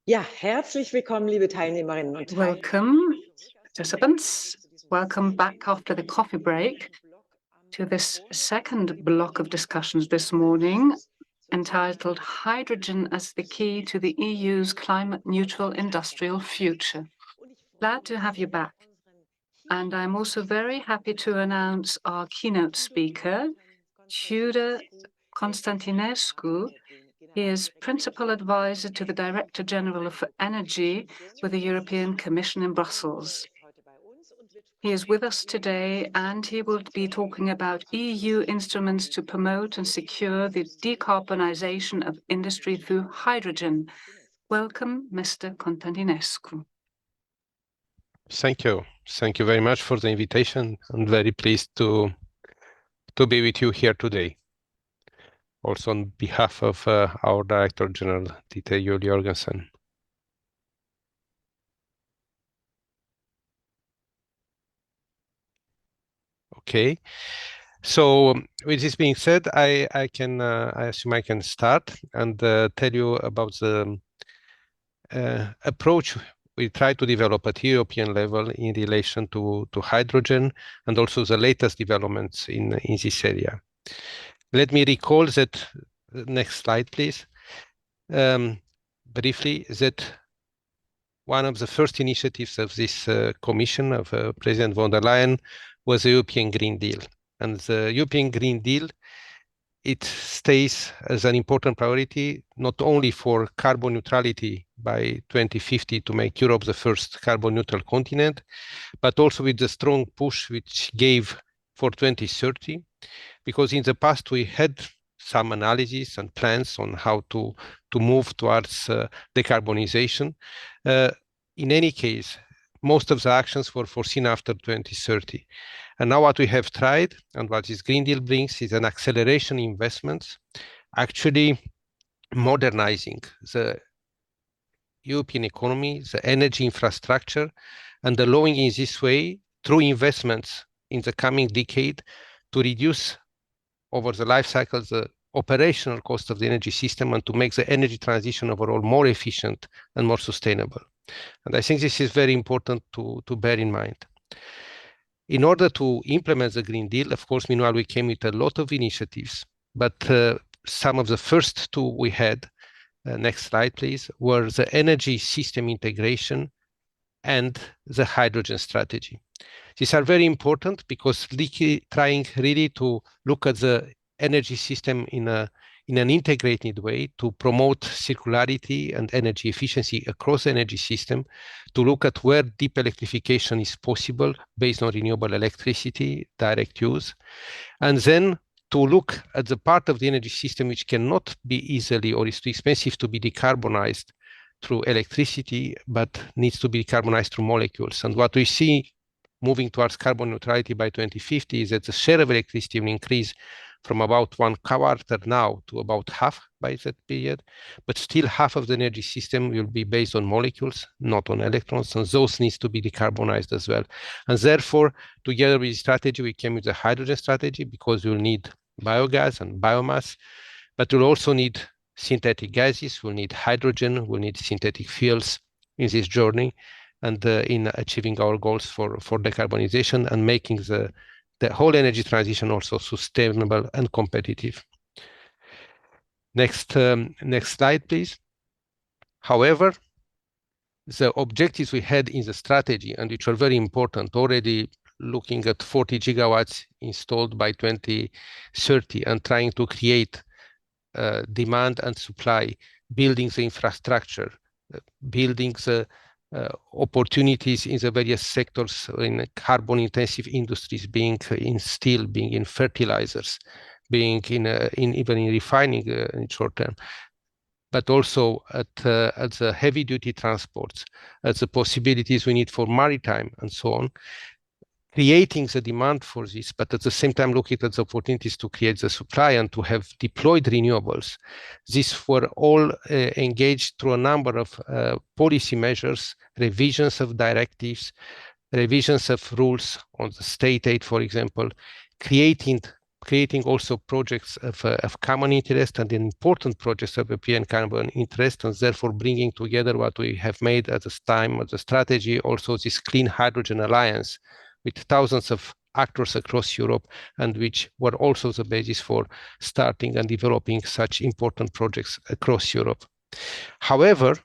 Ja, herzlich willkommen, liebe Teilnehmerinnen und Teilnehmer. Welcome, participants. Welcome back after the coffee break to this second block of discussions this morning, entitled Hydrogen as the Key to the EU's Climate-Neutral Industrial Future. Glad to have you back. And I'm also very happy to announce our keynote speaker, Tudor Constantinescu. He is Principal Advisor to the Director General for Energy with the European Commission in Brussels. He is with us today, and he will be talking about EU instruments to promote and secure the decarbonisation of industry through hydrogen. Welcome, Mr. Constantinescu. Thank you. Thank you very much for the invitation. I'm very pleased to be with you here today. Also on behalf of our Director General, Dieter Juel Jorgensen. Okay. So with this being said, I assume I can start and tell you about the approach we try to develop at European level in relation to hydrogen and also the latest developments in this area. Let me recall that, next slide please, briefly, that one of the first initiatives of this Commission of President von der Leyen was the European Green Deal. And the European Green Deal, it stays as an important priority, not only for carbon neutrality by 2050 to make Europe the first carbon neutral continent, but also with the strong push which gave for 2030, because in the past we had some analysis and plans on how to move towards decarbonization. In any case, most of the actions were foreseen after 2030. And now what we have tried and what this Green Deal brings is an acceleration in investments, actually modernizing the European economy, the energy infrastructure, and allowing in this way, through investments in the coming decade, to reduce over the life cycle the operational cost of the energy system and to make the energy transition overall more efficient and more sustainable. And I think this is very important to bear in mind. In order to implement the Green Deal, of course, meanwhile, we came with a lot of initiatives, but some of the first two we had, next slide, please, were the energy system integration and the hydrogen strategy. These are very important because trying really to look at the energy system in an integrated way to promote circularity and energy efficiency across the energy system, to look at where deep electrification is possible based on renewable electricity, direct use, and then to look at the part of the energy system which cannot be easily or is too expensive to be decarbonized through electricity, but needs to be decarbonized through molecules. And what we see moving towards carbon neutrality by 2050 is that the share of electricity will increase from about 1/4 now to about half by that period, but still half of the energy system will be based on molecules, not on electrons, and those needs to be decarbonized as well. And therefore, together with the strategy, we came with the hydrogen strategy because we'll need biogas and biomass, but we'll also need synthetic gases, we'll need hydrogen, we'll need synthetic fuels in this journey and in achieving our goals for decarbonization and making the whole energy transition also sustainable and competitive. Next slide, please. However, the objectives we had in the strategy, and which are very important, already looking at 40 gigawatts installed by 2030 and trying to create demand and supply, building the infrastructure, building the opportunities in the various sectors in carbon-intensive industries, being in steel, being in fertilizers, being even in refining in short term, but also at the heavy-duty transports, at the possibilities we need for maritime and so on, creating the demand for this, but at the same time looking at the opportunities to create the supply and to have deployed renewables. These were all engaged through a number of policy measures, revisions of directives, revisions of rules on the state aid, for example, creating creating also projects of common interest and important projects of European common interest, and therefore bringing together what we have made at this time as a strategy, also this Clean Hydrogen Alliance with thousands of actors across Europe, and which were also the basis for starting and developing such important projects across Europe. However,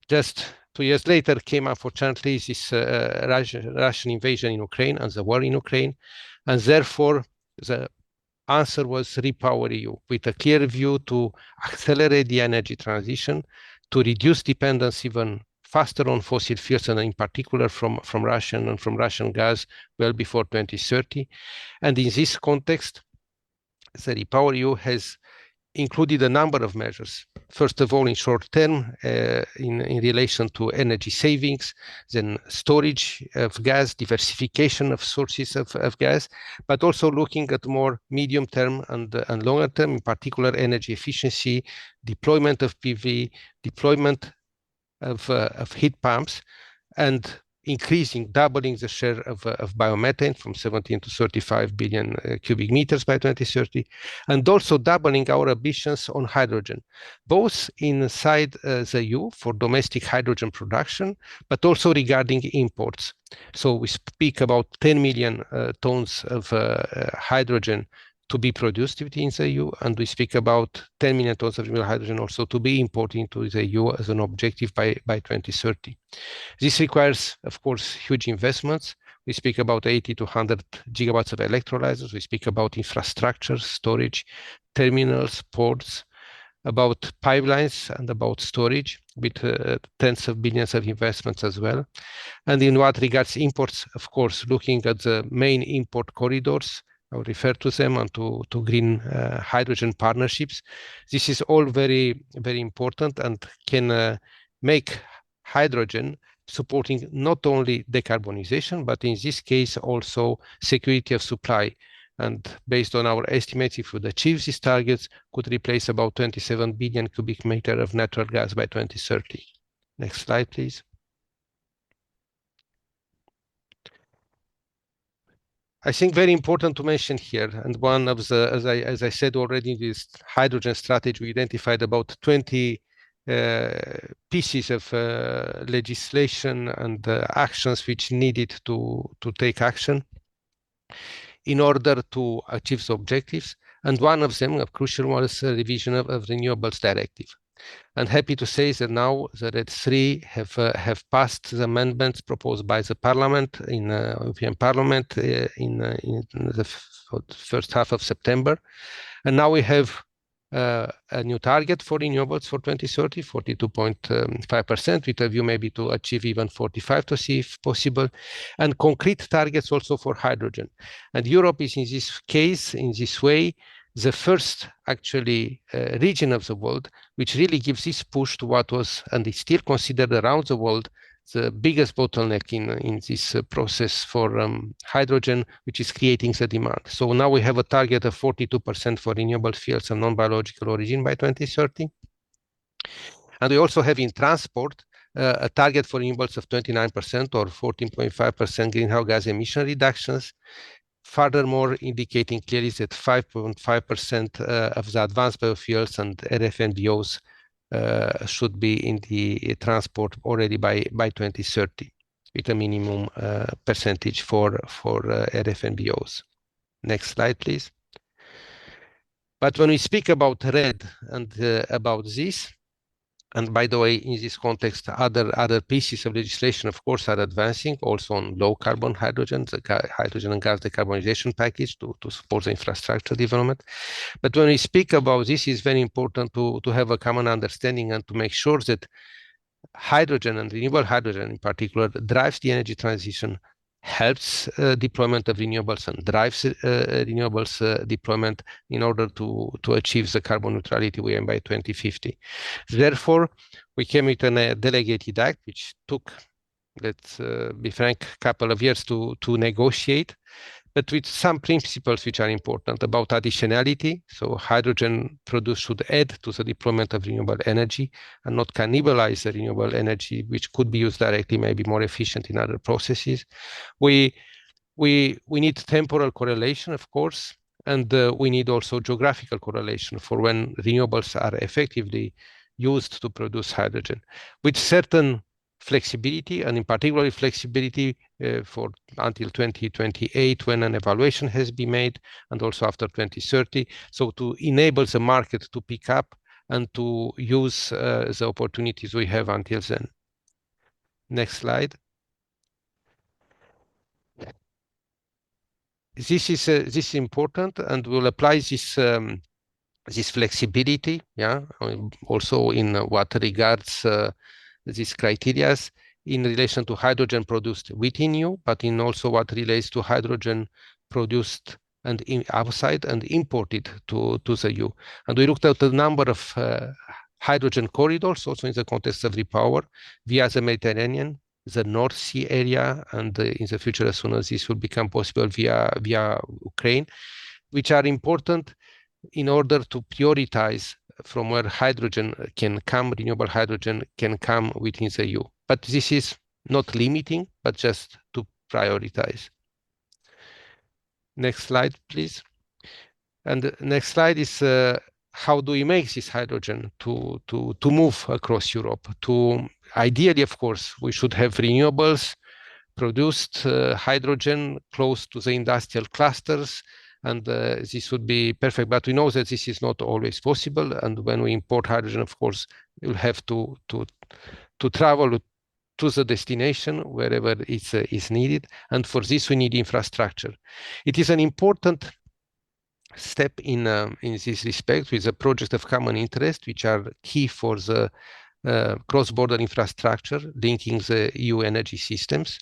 just 2 years later came unfortunately this Russian invasion in Ukraine and the war in Ukraine, and therefore the answer was REPowerEU, with a clear view to accelerate the energy transition, to reduce dependence even faster on fossil fuels, and in particular from Russian gas well before 2030. And in this context, the REPowerEU has included a number of measures. First of all, in short term, in relation to energy savings, then storage of gas, diversification of sources of gas, but also looking at more medium term and longer term, in particular energy efficiency, deployment of PV, deployment of heat pumps, and doubling the share of biomethane from 17 to 35 billion cubic meters by 2030, and also doubling our ambitions on hydrogen, both inside the EU for domestic hydrogen production, but also regarding imports. So we speak about 10 million tons of hydrogen to be produced within the EU, and we speak about 10 million tons of renewable hydrogen also to be imported into the EU as an objective by 2030. This requires, of course, huge investments. We speak about 80 to 100 gigawatts of electrolyzers. We speak about infrastructure, storage, terminals, ports, about pipelines, and about storage, with tens of billions of investments as well. And in what regards imports, of course, looking at the main import corridors, I will refer to them, and to green hydrogen partnerships. This is all very, very important and can make hydrogen supporting not only decarbonization, but in this case also security of supply. And based on our estimates, if we achieve these targets, could replace about 27 billion cubic meter of natural gas by 2030. Next slide, please. I think very important to mention here, and one of the, as I said already, this hydrogen strategy, we identified about 20 pieces of legislation and actions which needed to take action in order to achieve the objectives. And one of them, a crucial one, is the revision of Renewables Directive. I'm happy to say that now the RED III have passed the amendments proposed by the Parliament in European Parliament in the first half of September, and now we have a new target for renewables for 2030, 42.5%, with a view maybe to achieve even 45 to see if possible, and concrete targets also for hydrogen. And Europe is in this case, in this way, the first actually region of the world which really gives this push to what was and is still considered around the world the biggest bottleneck in this process for hydrogen, which is creating the demand. So now we have a target of 42% for renewable fuels of non-biological origin by 2030. And we also have in transport a target for renewables of 29% or 14.5% greenhouse gas emission reductions. Furthermore, indicating clearly that 5.5% of the advanced biofuels and RFNBOs should be in the transport already by 2030, with a minimum percentage for RFNBOs. Next slide, please. But when we speak about RED and about this, and by the way, in this context, other pieces of legislation, of course, are advancing also on low carbon hydrogen, the hydrogen and gas decarbonization package to support the infrastructure development. But when we speak about this, it's very important to have a common understanding and to make sure that hydrogen and renewable hydrogen in particular drives the energy transition, helps deployment of renewables, and drives renewables deployment in order to achieve the carbon neutrality we aim by 2050. Therefore, we came with a delegated act, which took, let's be frank, a couple of years to negotiate, but with some principles which are important about additionality. So hydrogen produced should add to the deployment of renewable energy and not cannibalize the renewable energy, which could be used directly, maybe more efficient in other processes. We need temporal correlation, of course, And we need also geographical correlation for when renewables are effectively used to produce hydrogen, with certain flexibility, and in particular flexibility for until 2028 when an evaluation has been made, and also after 2030, so to enable the market to pick up and to use the opportunities we have until then. Next slide. This is important, and we'll apply this this flexibility, also in what regards these criteria in relation to hydrogen produced within EU, but in also what relates to hydrogen produced and outside and imported to the EU. And we looked at a number of hydrogen corridors, also in the context of repower, via the Mediterranean, the North Sea area, and in the future, as soon as this will become possible, via Ukraine, which are important in order to prioritize from where hydrogen can come, renewable hydrogen can come within the EU. But this is not limiting, but just to prioritize. Next slide, please. And the next slide is how do we make this hydrogen to move across Europe? Ideally, of course, we should have renewables produced hydrogen close to the industrial clusters, and this would be perfect. But we know that this is not always possible, and when we import hydrogen, of course, you'll have to travel to the destination wherever is needed, and for this we need infrastructure. It is an important step in this respect with the project of common interest, which are key for the cross-border infrastructure linking the EU energy systems.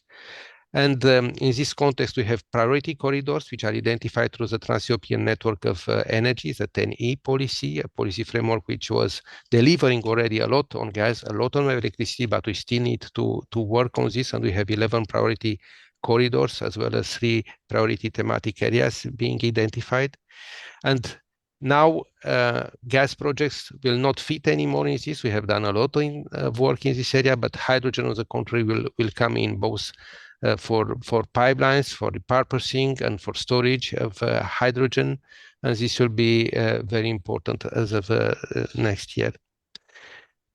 And in this context, we have priority corridors, which are identified through the Trans-European Network of Energy, the 10E policy, a policy framework which was delivering already a lot on gas, a lot on electricity, but we still need to work on this. And we have 11 priority corridors, as well as 3 priority thematic areas being identified. And now gas projects will not fit anymore in this. We have done a lot of work in this area, but hydrogen, on the contrary, will come in both for pipelines, for repurposing, and for storage of hydrogen. And this will be very important as of next year.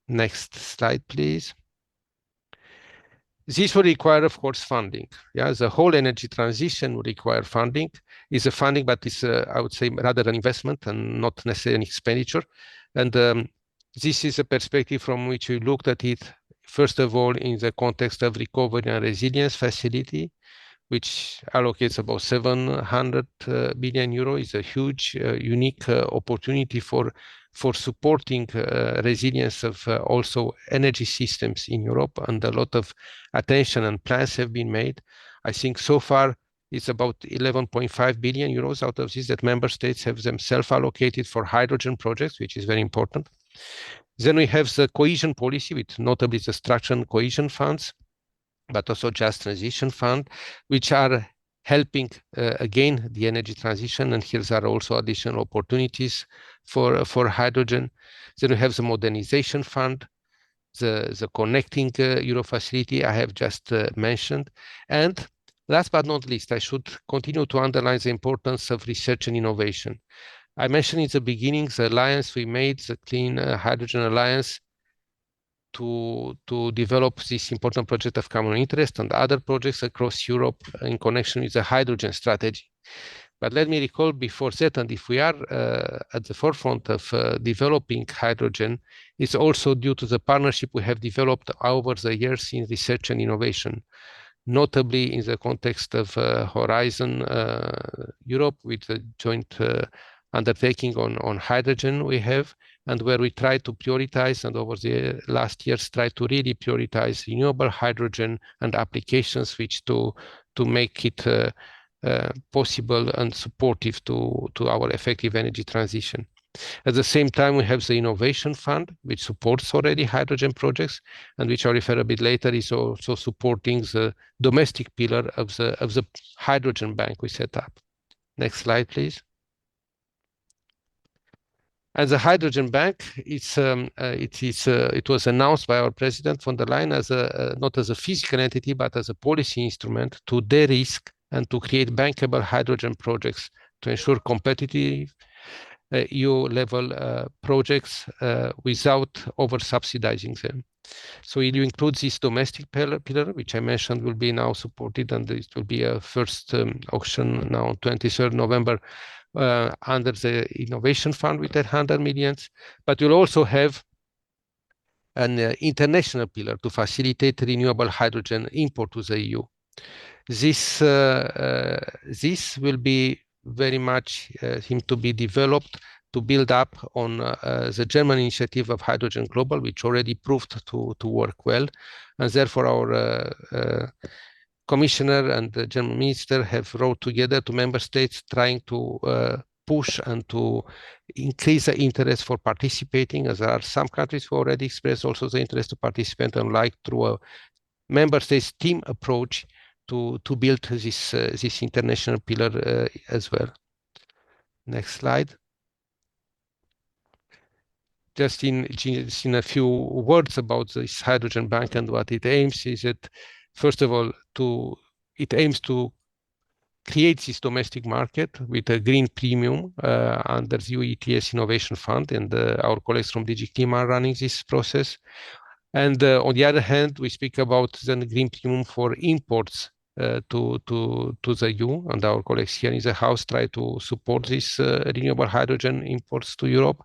Next slide, please. This will require, of course, funding. Yeah, the whole energy transition will require funding. It's a funding, but it's, I would say, rather an investment and not necessarily an expenditure. And this is a perspective from which we looked at it, first of all, in the context of Recovery and Resilience Facility, which allocates about 700 billion euro. Is a huge, unique opportunity for supporting resilience of also energy systems in Europe, and a lot of attention and plans have been made. I think so far it's about 11.5 billion euros out of this that member states have themselves allocated for hydrogen projects, which is very important. Then we have the cohesion policy, with notably the structural cohesion funds, but also Just Transition Fund, which are helping again the energy transition, and here are also additional opportunities for hydrogen. Then we have the Modernization Fund, the Connecting Euro facility I have just mentioned, and last but not least, I should continue to underline the importance of research and innovation. I mentioned in the beginning the alliance we made, the Clean Hydrogen Alliance, to develop this important project of common interest and other projects across Europe in connection with the hydrogen strategy. But let me recall before that, and if we are at the forefront of developing hydrogen, it's also due to the partnership we have developed over the years in research and innovation, notably in the context of Horizon Europe, with the joint undertaking on hydrogen we have, and where we try to prioritize, and over the last years try to really prioritize renewable hydrogen and applications which to make it possible and supportive to our effective energy transition. At the same time, we have the Innovation Fund, which supports already hydrogen projects, and which I'll refer a bit later, is also supporting the domestic pillar of the hydrogen bank we set up. Next slide, please. And the hydrogen bank, it was announced by our president von der Leyen as not as a physical entity, but as a policy instrument to de-risk and to create bankable hydrogen projects to ensure competitive EU-level projects without over-subsidizing them. So it includes this domestic pillar, which I mentioned will be now supported, and it will be a first auction now on 23rd November under the Innovation Fund with 100 million. But you'll also have an international pillar to facilitate renewable hydrogen import to the EU. This will be very much him to be developed to build up on the German initiative of Hydrogen Global, which already proved to work well. And therefore our commissioner and the German minister have wrote together to member states trying to push and to increase the interest for participating, as there are some countries who already expressed also the interest to participate and like through a member states team approach to build this international pillar as well. Next slide. Just in a few words about this hydrogen bank and what it aims is that, first of all, it aims to create this domestic market with a green premium under the EU ETS Innovation Fund, and our colleagues from DG Klima are running this process. And on the other hand, we speak about the green premium for imports to the EU, and our colleagues here in the House try to support this renewable hydrogen imports to Europe.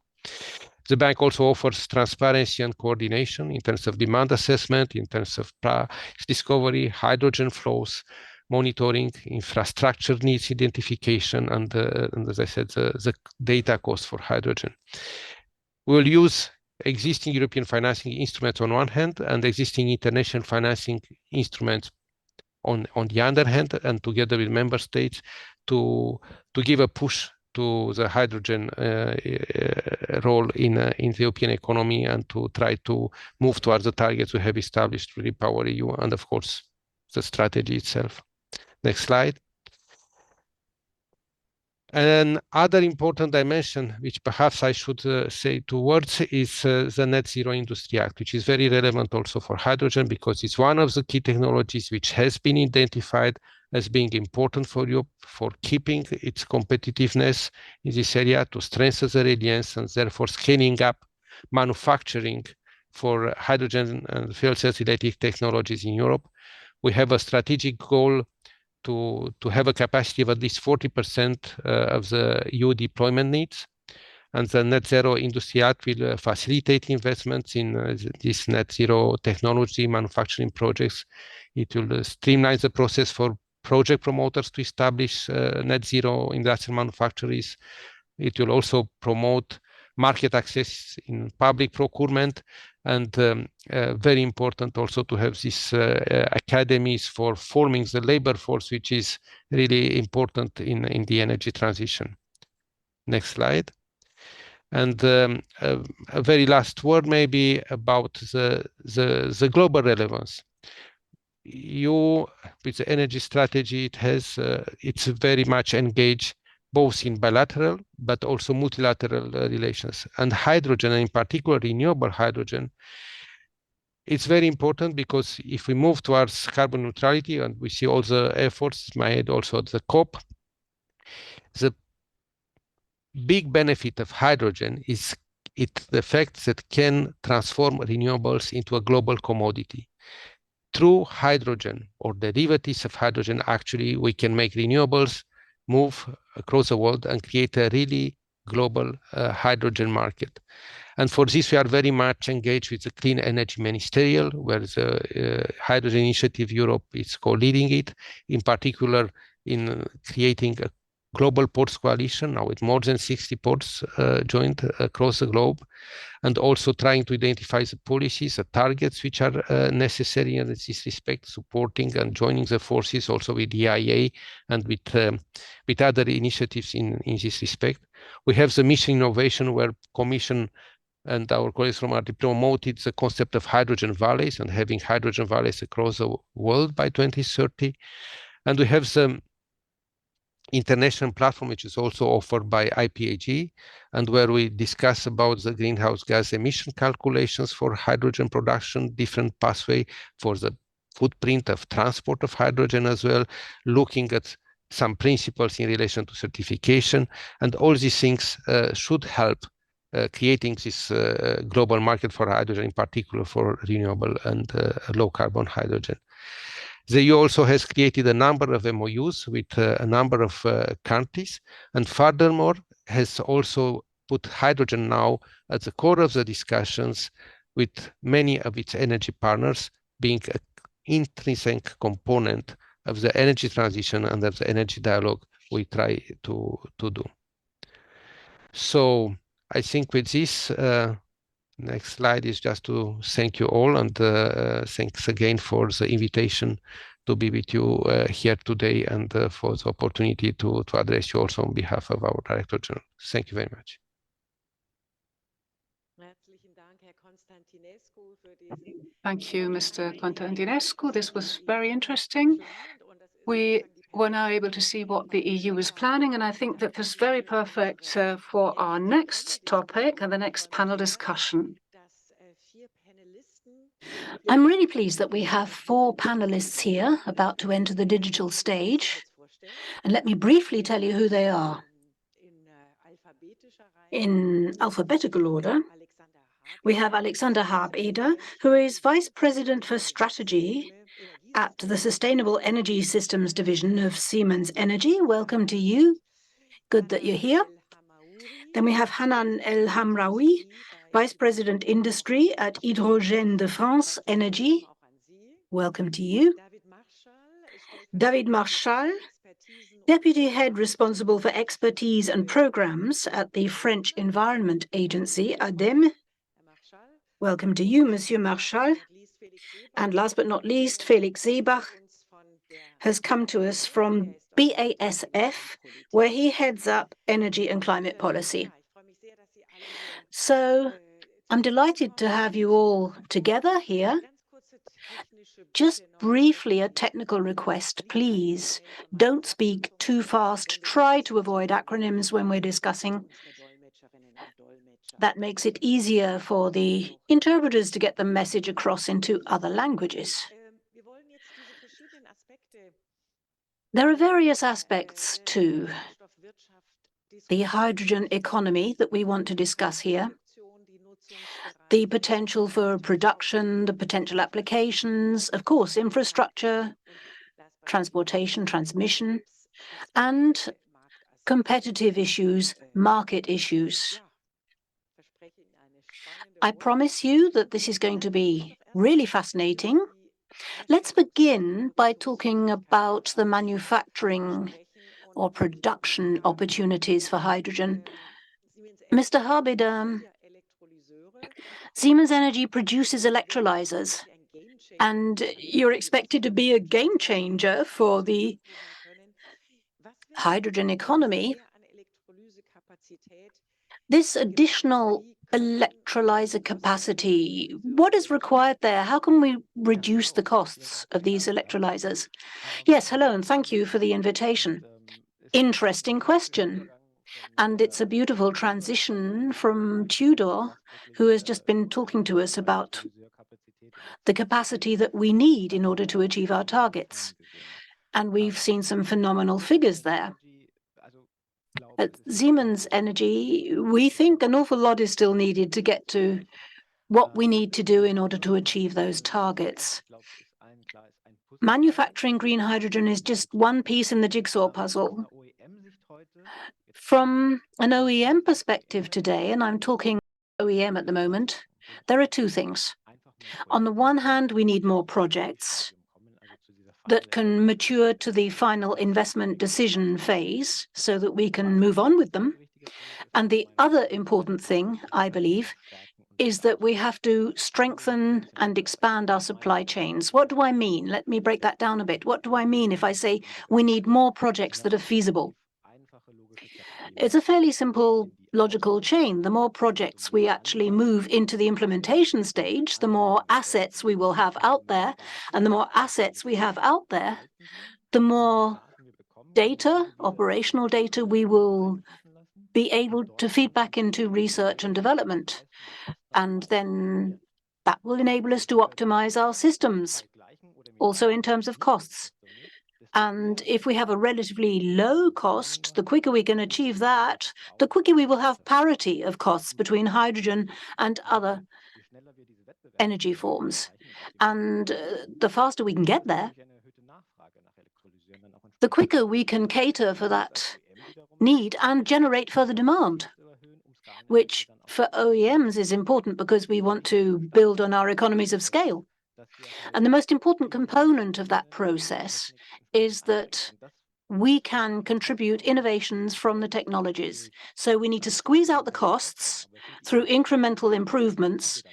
The bank also offers transparency and coordination in terms of demand assessment, in terms of price discovery, hydrogen flows, monitoring, infrastructure needs identification, and as I said, the data cost for hydrogen. We'll use existing European financing instruments on one hand and existing international financing instruments on the other hand, and together with member states to give a push to the hydrogen role in the European economy and to try to move towards the targets we have established to REPower EU and, of course, the strategy itself. Next slide. And other important dimension, which perhaps I should say two words, is the Net Zero Industry Act, which is very relevant also for hydrogen because it's one of the key technologies which has been identified as being important for Europe for keeping its competitiveness in this area, to strengthen the resilience and therefore scaling up manufacturing for hydrogen and fuel cells related technologies in Europe. We have a strategic goal to have a capacity of at least 40% of the EU deployment needs. And the Net Zero Industry Act will facilitate investments in this net zero technology manufacturing projects. It will streamline the process for project promoters to establish net zero industrial manufacturers. It will also promote market access in public procurement, and very important also to have these academies for forming the labor force, which is really important in the energy transition. Next slide. And a very last word maybe about the global relevance. EU, with the energy strategy, it's very much engaged both in bilateral but also multilateral relations. And hydrogen, and in particular renewable hydrogen, it's very important because if we move towards carbon neutrality, and we see all the efforts made also at the COP, the big benefit of hydrogen is the fact that it can transform renewables into a global commodity. Through hydrogen or derivatives of hydrogen, actually, we can make renewables move across the world and create a really global hydrogen market. And for this, we are very much engaged with the Clean Energy Ministerial, where the Hydrogen Initiative Europe is co-leading it, in particular in creating a global ports coalition, now with more than 60 ports joined across the globe, and also trying to identify the policies, the targets which are necessary in this respect, supporting and joining the forces also with the EIA and with other initiatives in this respect. We have the mission innovation, where Commission and our colleagues from RD promoted the concept of hydrogen valleys and having hydrogen valleys across the world by 2030. And we have the international platform, which is also offered by IPAG, and where we discuss about the greenhouse gas emission calculations for hydrogen production, different pathway for the footprint of transport of hydrogen as well, looking at some principles in relation to certification, and all these things should help creating this global market for hydrogen, in particular for renewable and low carbon hydrogen. The EU also has created a number of MOUs with a number of countries, and furthermore has also put hydrogen now at the core of the discussions with many of its energy partners, being an intrinsic component of the energy transition and of the energy dialogue we try to do. So I think with this, next slide is just to thank you all, and thanks again for the invitation to be with you here today, and for the opportunity to address you also on behalf of our Director General. Thank you very much. Thank you, Mr. Constantinescu. This was very interesting. We were now able to see what the EU is planning, and I think that this is very perfect for our next topic and the next panel discussion. I'm really pleased that we have 4 panelists here about to enter the digital stage. And let me briefly tell you who they are. In alphabetical order, we have Alexander Habeder, who is Vice President for Strategy at the Sustainable Energy Systems Division of Siemens Energy. Welcome to you. Good that you're here. Then we have Hanan El Hamraoui, Vice President Industry at Hydrogène de France Energy. Welcome to you. David Marchal, Deputy Head responsible for expertise and programs at the French Environment Agency, ADEME. Welcome to you, Monsieur Marchal. And last but not least, Felix Seebach has come to us from BASF, where he heads up energy and climate policy. So I'm delighted to have you all together here. Just briefly, a technical request, please. Don't speak too fast. Try to avoid acronyms when we're discussing. That makes it easier for the interpreters to get the message across into other languages. There are various aspects to the hydrogen economy that we want to discuss here. The potential for production, the potential applications, of course, infrastructure, transportation, transmission, and competitive issues, market issues. I promise you that this is going to be really fascinating. Let's begin by talking about the manufacturing or production opportunities for hydrogen. Mr. Habeder, Siemens Energy produces electrolyzers, and you're expected to be a game changer for the hydrogen economy. This additional electrolyzer capacity, what is required there? How can we reduce the costs of these electrolyzers? Yes, hello, and thank you for the invitation. Interesting question. And it's a beautiful transition from Tudor, who has just been talking to us about the capacity that we need in order to achieve our targets. And we've seen some phenomenal figures there. At Siemens Energy, we think an awful lot is still needed to get to what we need to do in order to achieve those targets. Manufacturing green hydrogen is just one piece in the jigsaw puzzle. From an OEM perspective today, and I'm talking OEM at the moment, there are 2 things. On the one hand, we need more projects that can mature to the final investment decision phase so that we can move on with them. And the other important thing, I believe, is that we have to strengthen and expand our supply chains. What do I mean? Let me break that down a bit. What do I mean if I say we need more projects that are feasible? It's a fairly simple logical chain. The more projects we actually move into the implementation stage, the more assets we will have out there. And the more assets we have out there, the more data, operational data, we will be able to feed back into research and development. And then that will enable us to optimize our systems, also in terms of costs. And if we have a relatively low cost, the quicker we can achieve that, the quicker we will have parity of costs between hydrogen and other energy forms. And the faster we can get there, the quicker we can cater for that need and generate further demand, which for OEMs is important because we want to build on our economies of scale. And the most important component of that process is that we can contribute innovations from the technologies. So we need to squeeze out the costs through incremental improvements.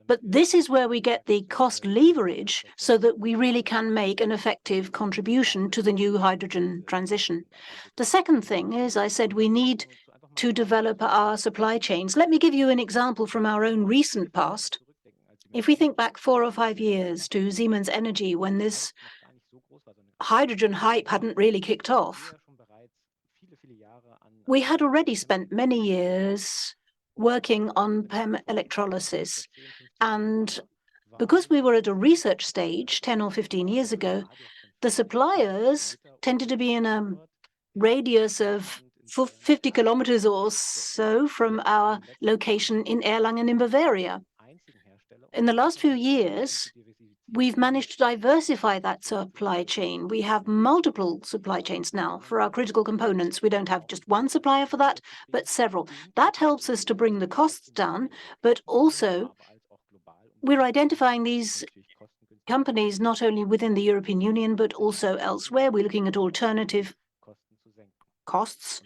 But this is where we get the cost leverage so that we really can make an effective contribution to the new hydrogen transition. The second thing is, I said, we need to develop our supply chains. Let me give you an example from our own recent past. If we think back 4 or 5 years to Siemens Energy, when this hydrogen hype hadn't really kicked off, we had already spent many years working on PEM electrolysis. And because we were at a research stage 10 or 15 years ago, the suppliers tended to be in a radius of 50 kilometers or so from our location in Erlangen in Bavaria. In the last few years, we've managed to diversify that supply chain. We have multiple supply chains now for our critical components. We don't have just one supplier for that, but several. That helps us to bring the costs down, but also we're identifying these companies not only within the European Union, but also elsewhere. We're looking at alternative costs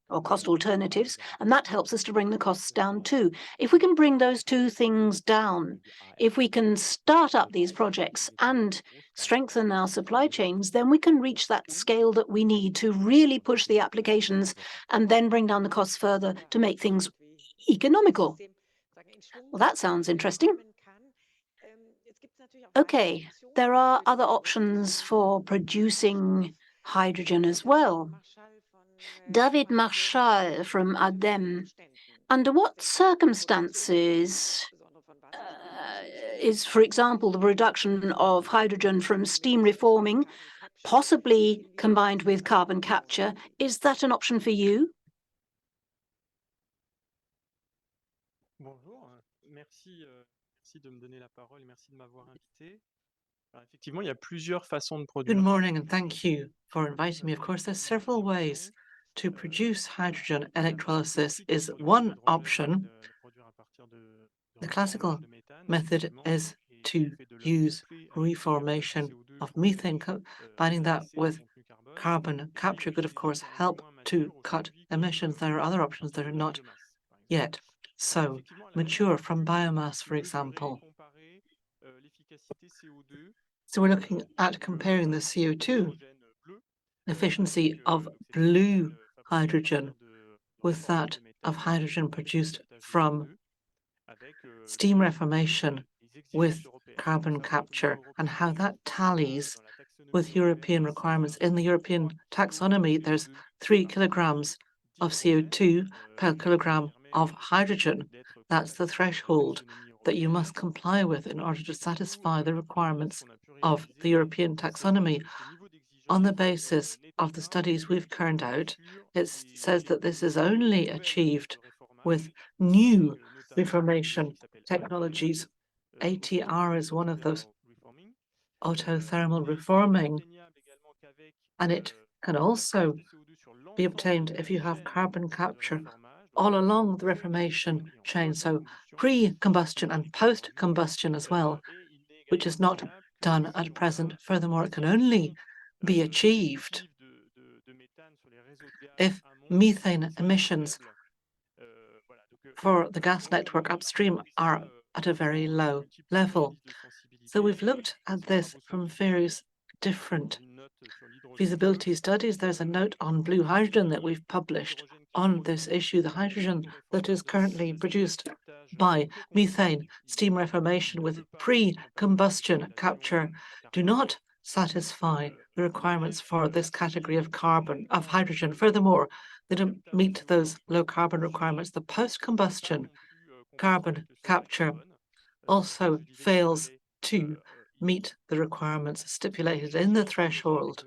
or cost alternatives, and that helps us to bring the costs down too. If we can bring those two things down, if we can start up these projects and strengthen our supply chains, then we can reach that scale that we need to really push the applications and then bring down the costs further to make things economical. Well, that sounds interesting. Okay, there are other options for producing hydrogen as well. David Marchal from ADEME. Under what circumstances is, for example, the production of hydrogen from steam reforming, possibly combined with carbon capture, is that an option for you? Bonjour, merci de me donner la parole et merci de m'avoir invité. Alors, effectivement, il y a plusieurs façons de produire. Good morning, and thank you for inviting me. Of course, there's several ways to produce hydrogen. Electrolysis is one option. The classical method is to use reformation of methane, combining that with carbon capture could, of course, help to cut emissions. There are other options that are not yet so mature, from biomass, for example. So we're looking at comparing the CO2 efficiency of blue hydrogen with that of hydrogen produced from steam reformation with carbon capture, and how that tallies with European requirements. In the European taxonomy, there's 3 kilograms of CO2 per kilogram of hydrogen. That's the threshold that you must comply with in order to satisfy the requirements of the European taxonomy. On the basis of the studies we've carried out, it says that this is only achieved with new reformation technologies. ATR is one of those, autothermal reforming, and it can also be obtained if you have carbon capture all along the reformation chain, so pre-combustion and post-combustion as well, which is not done at present. Furthermore, it can only be achieved if methane emissions for the gas network upstream are at a very low level. So we've looked at this from various different feasibility studies. There's a note on blue hydrogen that we've published on this issue. The hydrogen that is currently produced by methane steam reformation with pre-combustion capture do not satisfy the requirements for this category of hydrogen. Furthermore, they don't meet those low carbon requirements. The post-combustion carbon capture also fails to meet the requirements stipulated in the threshold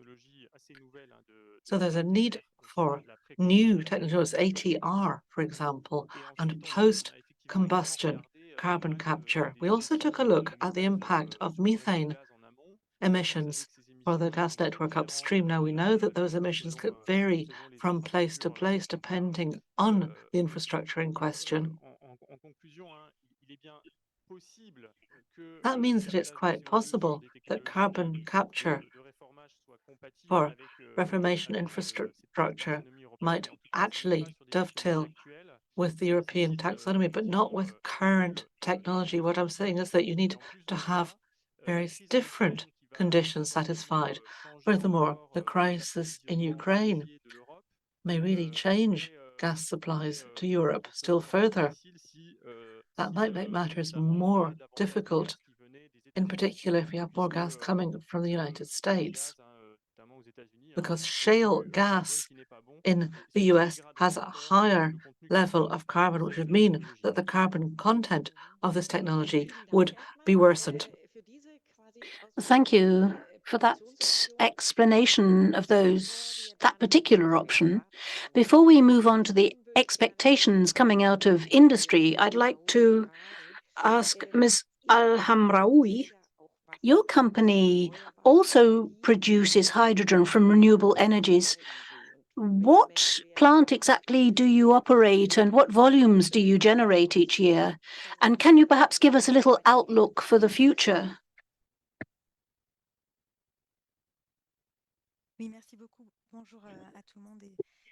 So there's a need for new technologies, ATR, for example, and post-combustion carbon capture. We also took a look at the impact of methane emissions for the gas network upstream. Now, we know that those emissions could vary from place to place depending on the infrastructure in question. That means that it's quite possible that carbon capture for reformation infrastructure might actually dovetail with the European taxonomy, but not with current technology. What I'm saying is that you need to have various different conditions satisfied. Furthermore, the crisis in Ukraine may really change gas supplies to Europe still further. That might make matters more difficult, in particular if we have more gas coming from the United States, because shale gas in the US has a higher level of carbon, which would mean that the carbon content of this technology would be worsened. Thank you for that explanation of that particular option. Before we move on to the expectations coming out of industry, I'd like to ask Ms. Al-Hamraoui, your company also produces hydrogen from renewable energies. What plant exactly do you operate and what volumes do you generate each year? And can you perhaps give us a little outlook for the future?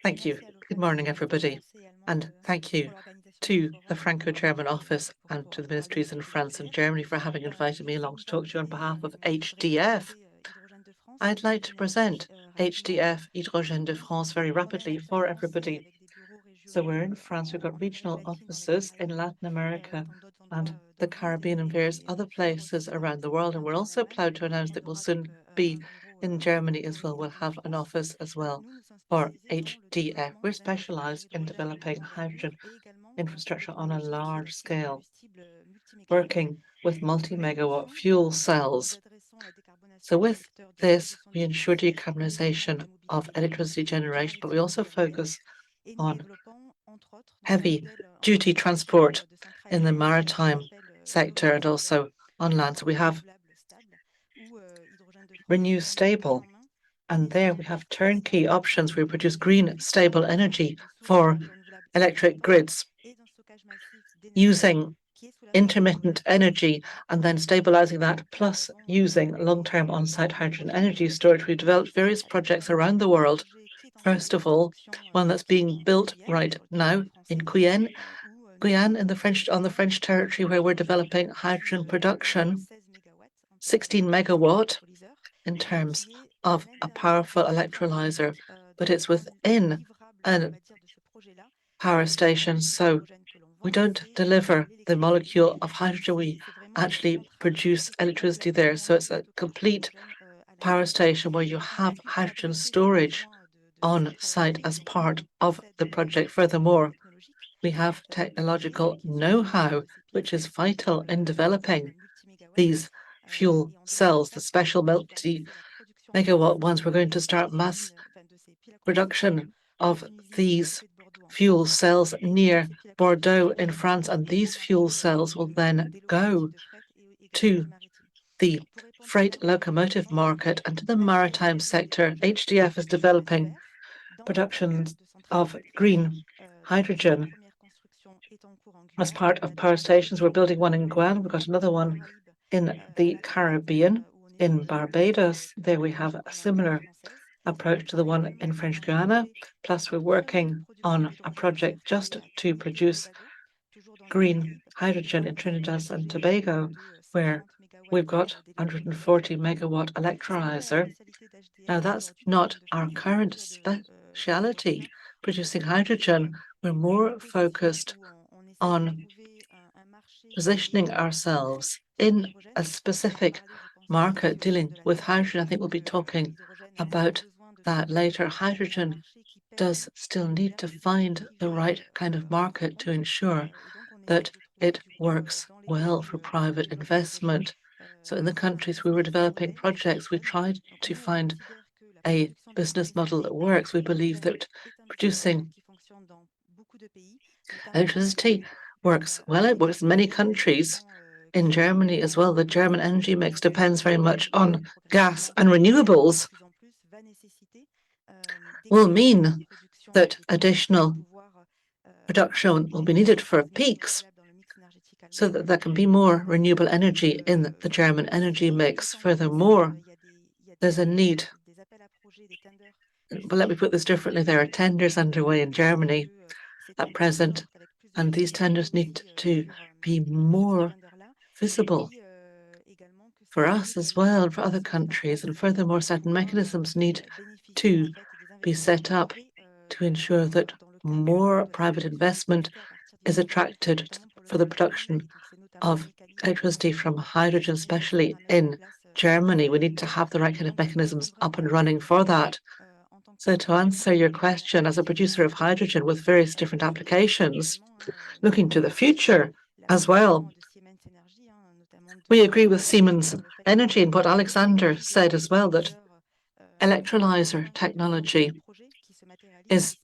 Thank you. Good morning, everybody. And thank you to the Franco-German Office and to the ministries in France and Germany for having invited me along to talk to you on behalf of HDF. I'd like to present HDF, Hydrogène de France, very rapidly for everybody. So we're in France, we've got regional offices in Latin America and the Caribbean and various other places around the world. And we're also proud to announce that we'll soon be in Germany as well. We'll have an office as well for HDF. We're specialized in developing hydrogen infrastructure on a large scale, working with multi-megawatt fuel cells. So with this, we ensure decarbonization of electricity generation, but we also focus on heavy duty transport in the maritime sector and also on land. So we have Renew Stable, and there we have turnkey options. We produce green, stable energy for electric grids using intermittent energy and then stabilizing that, plus using long-term on-site hydrogen energy storage. We've developed various projects around the world. First of all, one that's being built right now in Guyane in on the French territory, where we're developing hydrogen production, 16 megawatt in terms of a powerful electrolyzer, but it's within a power station. So we don't deliver the molecule of hydrogen, we actually produce electricity there. So it's a complete power station where you have hydrogen storage on site as part of the project. Furthermore, we have technological know-how, which is vital in developing these fuel cells, the special multi-megawatt ones. We're going to start mass production of these fuel cells near Bordeaux in France, and these fuel cells will then go to the freight locomotive market and to the maritime sector. HDF is developing production of green hydrogen as part of power stations. We're building one in Guyane. We've got another one in the Caribbean, in Barbados. There we have a similar approach to the one in French Guiana. Plus, we're working on a project just to produce green hydrogen in Trinidad and Tobago, where we've got 140 megawatt electrolyzer. Now, that's not our current speciality, producing hydrogen. We're more focused on positioning ourselves in a specific market dealing with hydrogen. I think we'll be talking about that later. Hydrogen does still need to find the right kind of market to ensure that it works well for private investment. So in the countries we were developing projects, we tried to find a business model that works. We believe that producing electricity works well. It works in many countries. In Germany as well, the German energy mix depends very much on gas and renewables. Will mean that additional production will be needed for peaks so that there can be more renewable energy in the German energy mix. Furthermore, there's a need. But let me put this differently. There are tenders underway in Germany at present, and these tenders need to be more visible for us as well, and for other countries. And furthermore, certain mechanisms need to be set up to ensure that more private investment is attracted for the production of electricity from hydrogen, especially in Germany. We need to have the right kind of mechanisms up and running for that. So to answer your question, as a producer of hydrogen with various different applications, looking to the future as well, we agree with Siemens Energy and what Alexander said as well, that electrolyzer technology is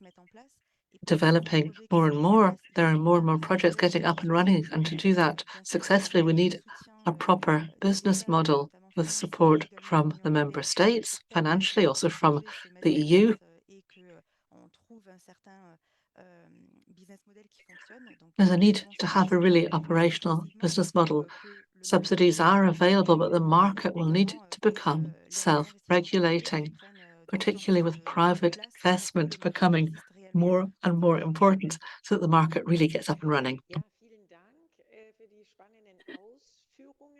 developing more and more. There are more and more projects getting up and running, and to do that successfully, we need a proper business model with support from the member states, financially, also from the EU. There's a need to have a really operational business model. Subsidies are available, but the market will need to become self-regulating, particularly with private investment becoming more and more important so that the market really gets up and running.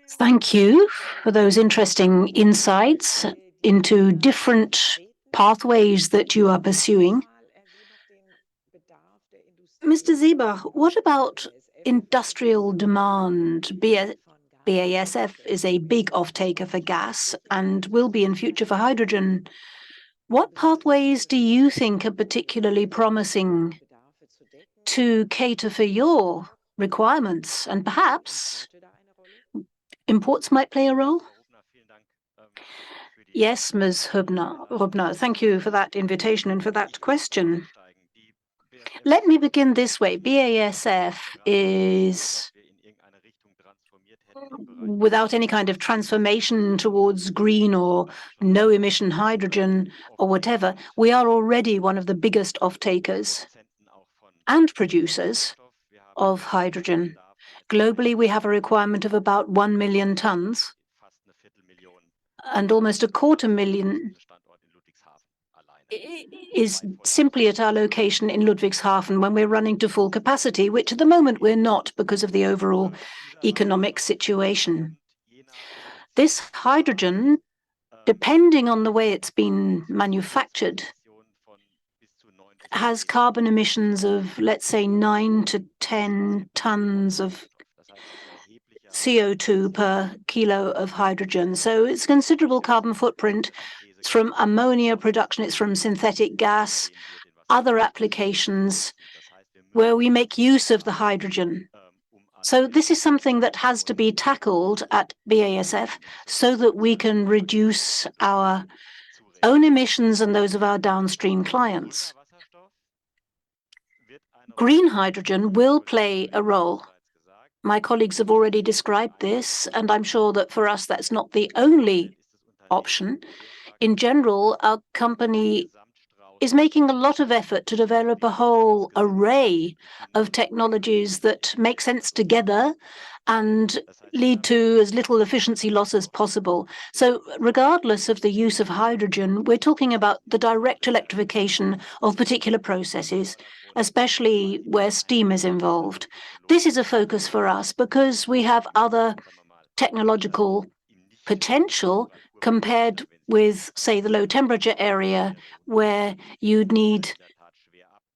Thank you for those interesting insights into different pathways that you are pursuing. Mr. Sieber, what about industrial demand? BASF is a big off-taker for gas and will be in future for hydrogen. What pathways do you think are particularly promising to cater for your requirements? And perhaps imports might play a role? Yes, Ms. Hübner, thank you for that invitation and for that question. Let me begin this way. BASF is, without any kind of transformation towards green or no-emission hydrogen or whatever, we are already one of the biggest off-takers and producers of hydrogen. Globally, we have a requirement of about 1 million tons, and almost 250,000 is simply at our location in Ludwigshafen when we're running to full capacity, which at the moment we're not because of the overall economic situation. This hydrogen, depending on the way it's been manufactured, has carbon emissions of, let's say, 9 to 10 tons of CO2 per kilo of hydrogen. So it's a considerable carbon footprint. It's from ammonia production, it's from synthetic gas, other applications where we make use of the hydrogen. So this is something that has to be tackled at BASF so that we can reduce our own emissions and those of our downstream clients. Green hydrogen will play a role. My colleagues have already described this, and I'm sure that for us that's not the only option. In general, our company is making a lot of effort to develop a whole array of technologies that make sense together and lead to as little efficiency loss as possible. So regardless of the use of hydrogen, we're talking about the direct electrification of particular processes, especially where steam is involved. This is a focus for us because we have other technological potential compared with, say, the low temperature area where you'd need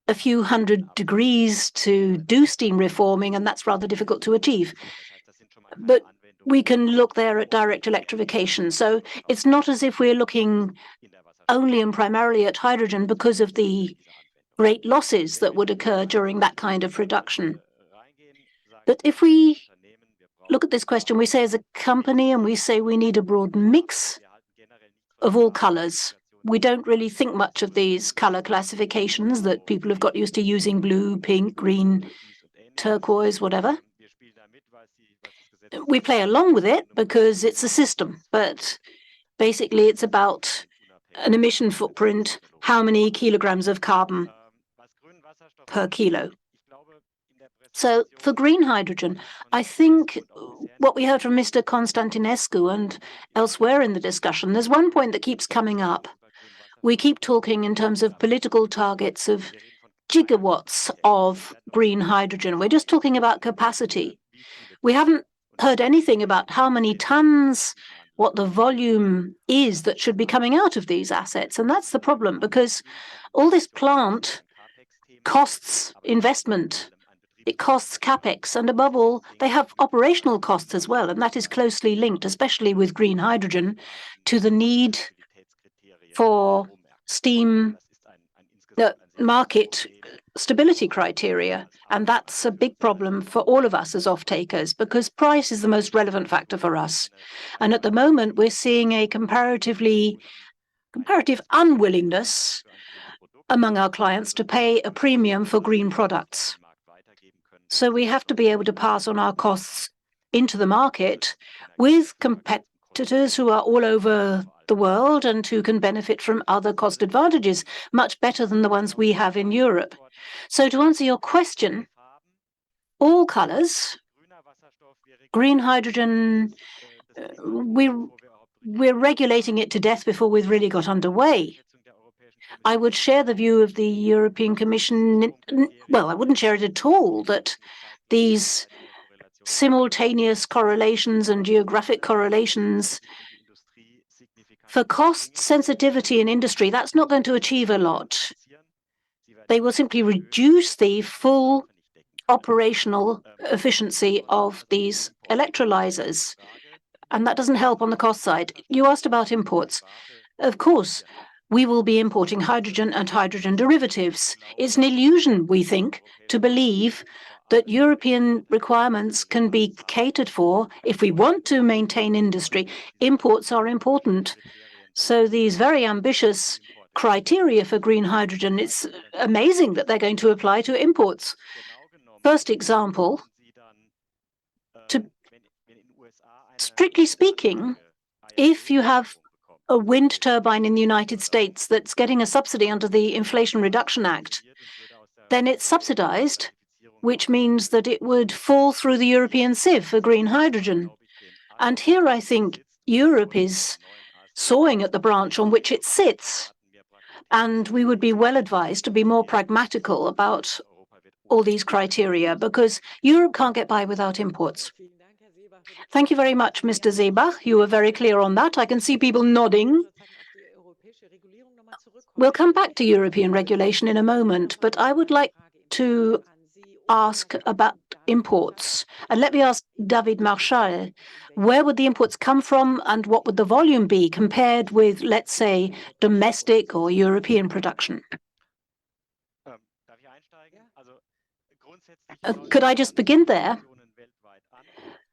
a few hundred degrees to do steam reforming, and that's rather difficult to achieve. But we can look there at direct electrification. So it's not as if we're looking only and primarily at hydrogen because of the great losses that would occur during that kind of production. But if we look at this question, we say as a company, and we say we need a broad mix of all colors. we don't really think much of these color classifications that people have got used to using: blue, pink, green, turquoise, whatever. We play along with it because it's a system, but basically it's about an emission footprint, how many kilograms of carbon per kilo. So for green hydrogen, I think what we heard from Mr. Constantinescu and elsewhere in the discussion, there's one point that keeps coming up. We keep talking in terms of political targets of gigawatts of green hydrogen. We're just talking about capacity. We haven't heard anything about how many tons, what the volume is that should be coming out of these assets. And that's the problem, because all this plant costs investment. It costs capex, and above all, they have operational costs as well, and that is closely linked, especially with green hydrogen, to the need for steam market stability criteria. And that's a big problem for all of us as off-takers, because price is the most relevant factor for us. And at the moment, we're seeing a comparative unwillingness among our clients to pay a premium for green products. So we have to be able to pass on our costs into the market with competitors who are all over the world and who can benefit from other cost advantages much better than the ones we have in Europe. So to answer your question, all colors, green hydrogen, we're regulating it to death before we've really got underway. I would share the view of the European Commission, well, I wouldn't share it at all, that these simultaneous correlations and geographic correlations for cost sensitivity in industry, that's not going to achieve a lot. They will simply reduce the full operational efficiency of these electrolyzers, and that doesn't help on the cost side. You asked about imports. Of course, we will be importing hydrogen and hydrogen derivatives. It's an illusion, we think, to believe that European requirements can be catered for if we want to maintain industry. Imports are important. So these very ambitious criteria for green hydrogen, it's amazing that they're going to apply to imports. First example, strictly speaking, if you have a wind turbine in the United States that's getting a subsidy under the Inflation Reduction Act, then it's subsidized, which means that it would fall through the European sieve for green hydrogen. And here I think Europe is sawing at the branch on which it sits. And we would be well advised to be more pragmatical about all these criteria, because Europe can't get by without imports. Thank you very much, Mr. Seebach. You were very clear on that. I can see people nodding. We'll come back to European regulation in a moment, but I would like to ask about imports. And let me ask David Marchal, where would the imports come from and what would the volume be compared with, let's say, domestic or European production? Could I just begin there?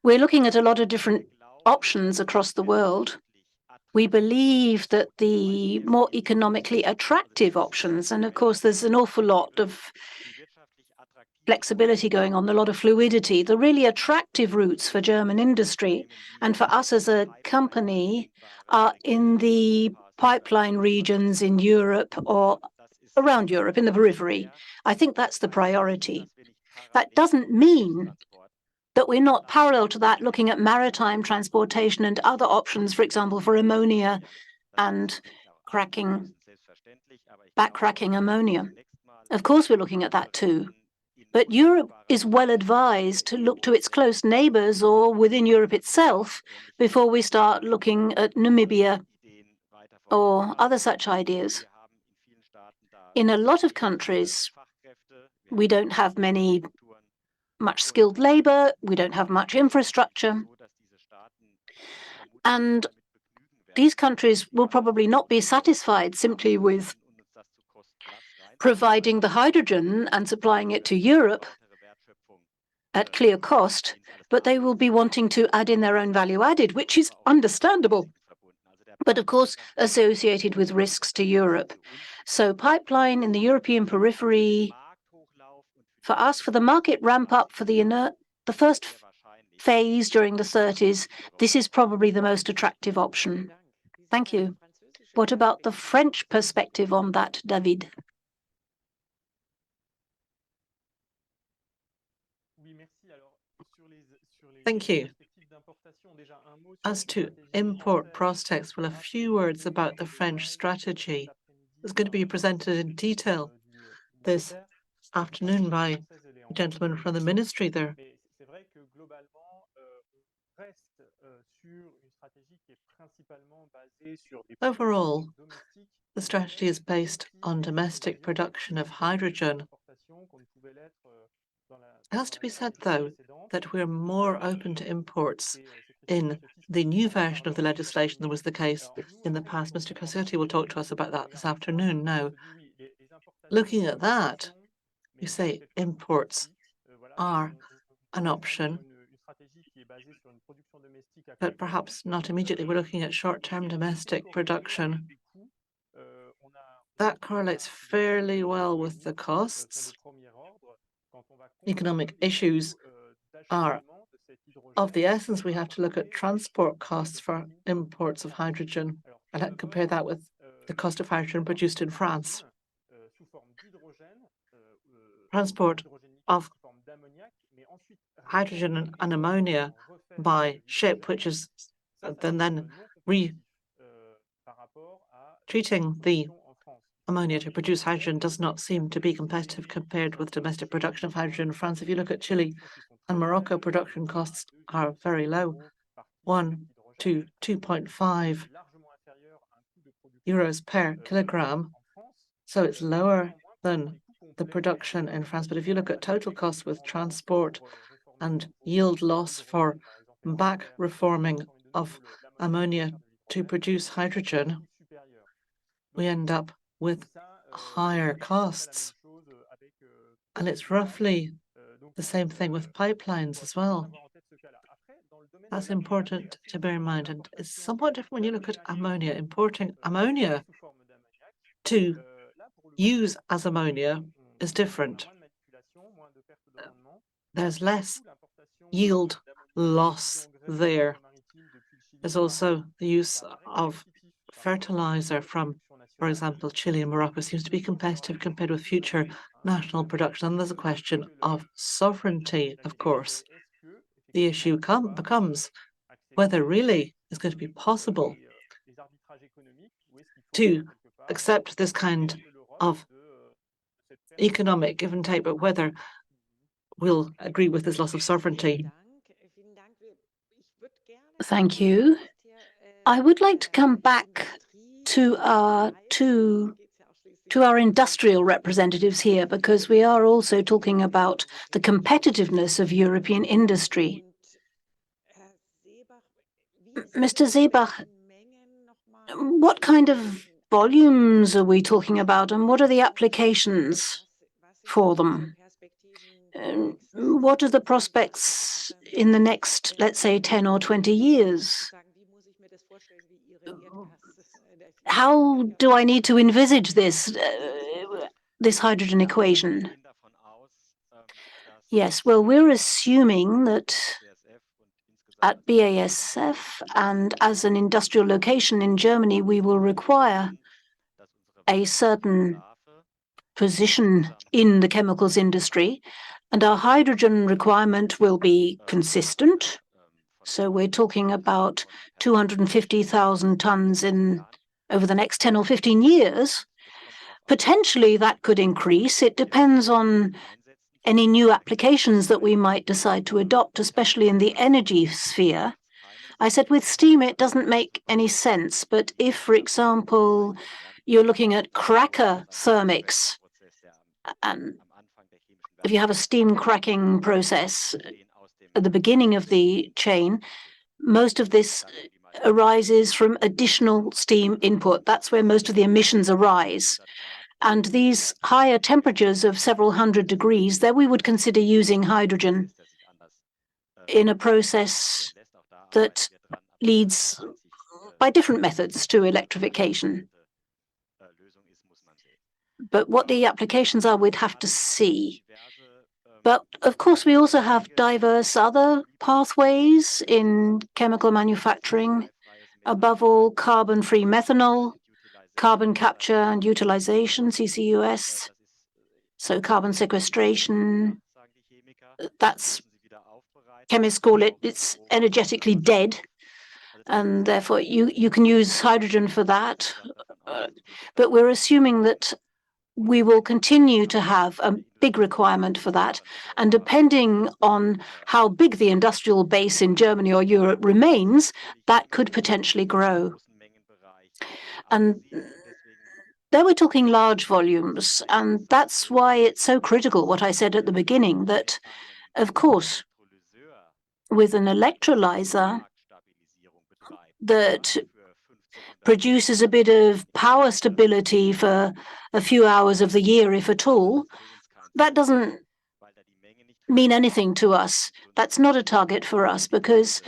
We're looking at a lot of different options across the world. We believe that the more economically attractive options, and of course there's an awful lot of flexibility going on, a lot of fluidity, the really attractive routes for German industry and for us as a company are in the pipeline regions in Europe or around Europe, in the periphery. I think that's the priority. That doesn't mean that we're not parallel to that looking at maritime transportation and other options, for example, for ammonia and backcracking ammonia. Of course, we're looking at that too. But Europe is well advised to look to its close neighbors or within Europe itself before we start looking at Namibia or other such ideas. In a lot of countries, we don't have much skilled labor, we don't have much infrastructure, and these countries will probably not be satisfied simply with providing the hydrogen and supplying it to Europe at clear cost, but they will be wanting to add in their own value added, which is understandable. but of course associated with risks to Europe. So pipeline in the European periphery, for us, for the market ramp up for the first phase during the 30s, this is probably the most attractive option. Thank you. What about the French perspective on that, David? Thank you. As to import prospects, well, a few words about the French strategy. It's going to be presented in detail this afternoon by a gentleman from the ministry there. Overall, the strategy is based on domestic production of hydrogen. It has to be said, though, that we're more open to imports in the new version of the legislation than was the case in the past. Mr. Cassotti will talk to us about that this afternoon. Now, looking at that, you say imports are an option, but perhaps not immediately. We're looking at short-term domestic production. That correlates fairly well with the costs. Economic issues are of the essence. We have to look at transport costs for imports of hydrogen and compare that with the cost of hydrogen produced in France. Transport of hydrogen and ammonia by ship, which is then treating the ammonia to produce hydrogen, does not seem to be competitive compared with domestic production of hydrogen in France. If you look at Chile and Morocco, production costs are very low, 1 to 2.5 euros per kilogram. So it's lower than the production in France. But if you look at total costs with transport and yield loss for back reforming of ammonia to produce hydrogen, we end up with higher costs. And it's roughly the same thing with pipelines as well. That's important to bear in mind. And it's somewhat different when you look at ammonia. Importing ammonia to use as ammonia is different. There's less yield loss there. There's also the use of fertilizer from, for example, Chile and Morocco seems to be competitive compared with future national production. And there's a question of sovereignty, of course. The issue becomes whether really it's going to be possible to accept this kind of economic give and take, but whether we'll agree with this loss of sovereignty. Thank you. I would like to come back to our industrial representatives here, because we are also talking about the competitiveness of European industry. Mr. Seebach, what kind of volumes are we talking about, and what are the applications for them? What are the prospects in the next, let's say, 10 or 20 years? How do I need to envisage this hydrogen equation? Yes, well, we're assuming that at BASF and as an industrial location in Germany, we will require a certain position in the chemicals industry, and our hydrogen requirement will be consistent. So we're talking about 250,000 tons over the next 10 or 15 years. Potentially that could increase. It depends on any new applications that we might decide to adopt, especially in the energy sphere. I said with steam it doesn't make any sense, but if, for example, you're looking at cracker thermics, and if you have a steam cracking process at the beginning of the chain, most of this arises from additional steam input. That's where most of the emissions arise. And these higher temperatures of several hundred degrees, there we would consider using hydrogen in a process that leads by different methods to electrification. But what the applications are, we'd have to see. But of course, we also have diverse other pathways in chemical manufacturing. Above all, carbon-free methanol, carbon capture and utilization, CCUS, so carbon sequestration. That's, chemists call it, it's energetically dead, and therefore you can use hydrogen for that. But we're assuming that we will continue to have a big requirement for that. And depending on how big the industrial base in Germany or Europe remains, that could potentially grow. And there we're talking large volumes, and that's why it's so critical, what I said at the beginning, that, of course, with an electrolyzer that produces a bit of power stability for a few hours of the year, if at all, that doesn't mean anything to us. That's not a target for us because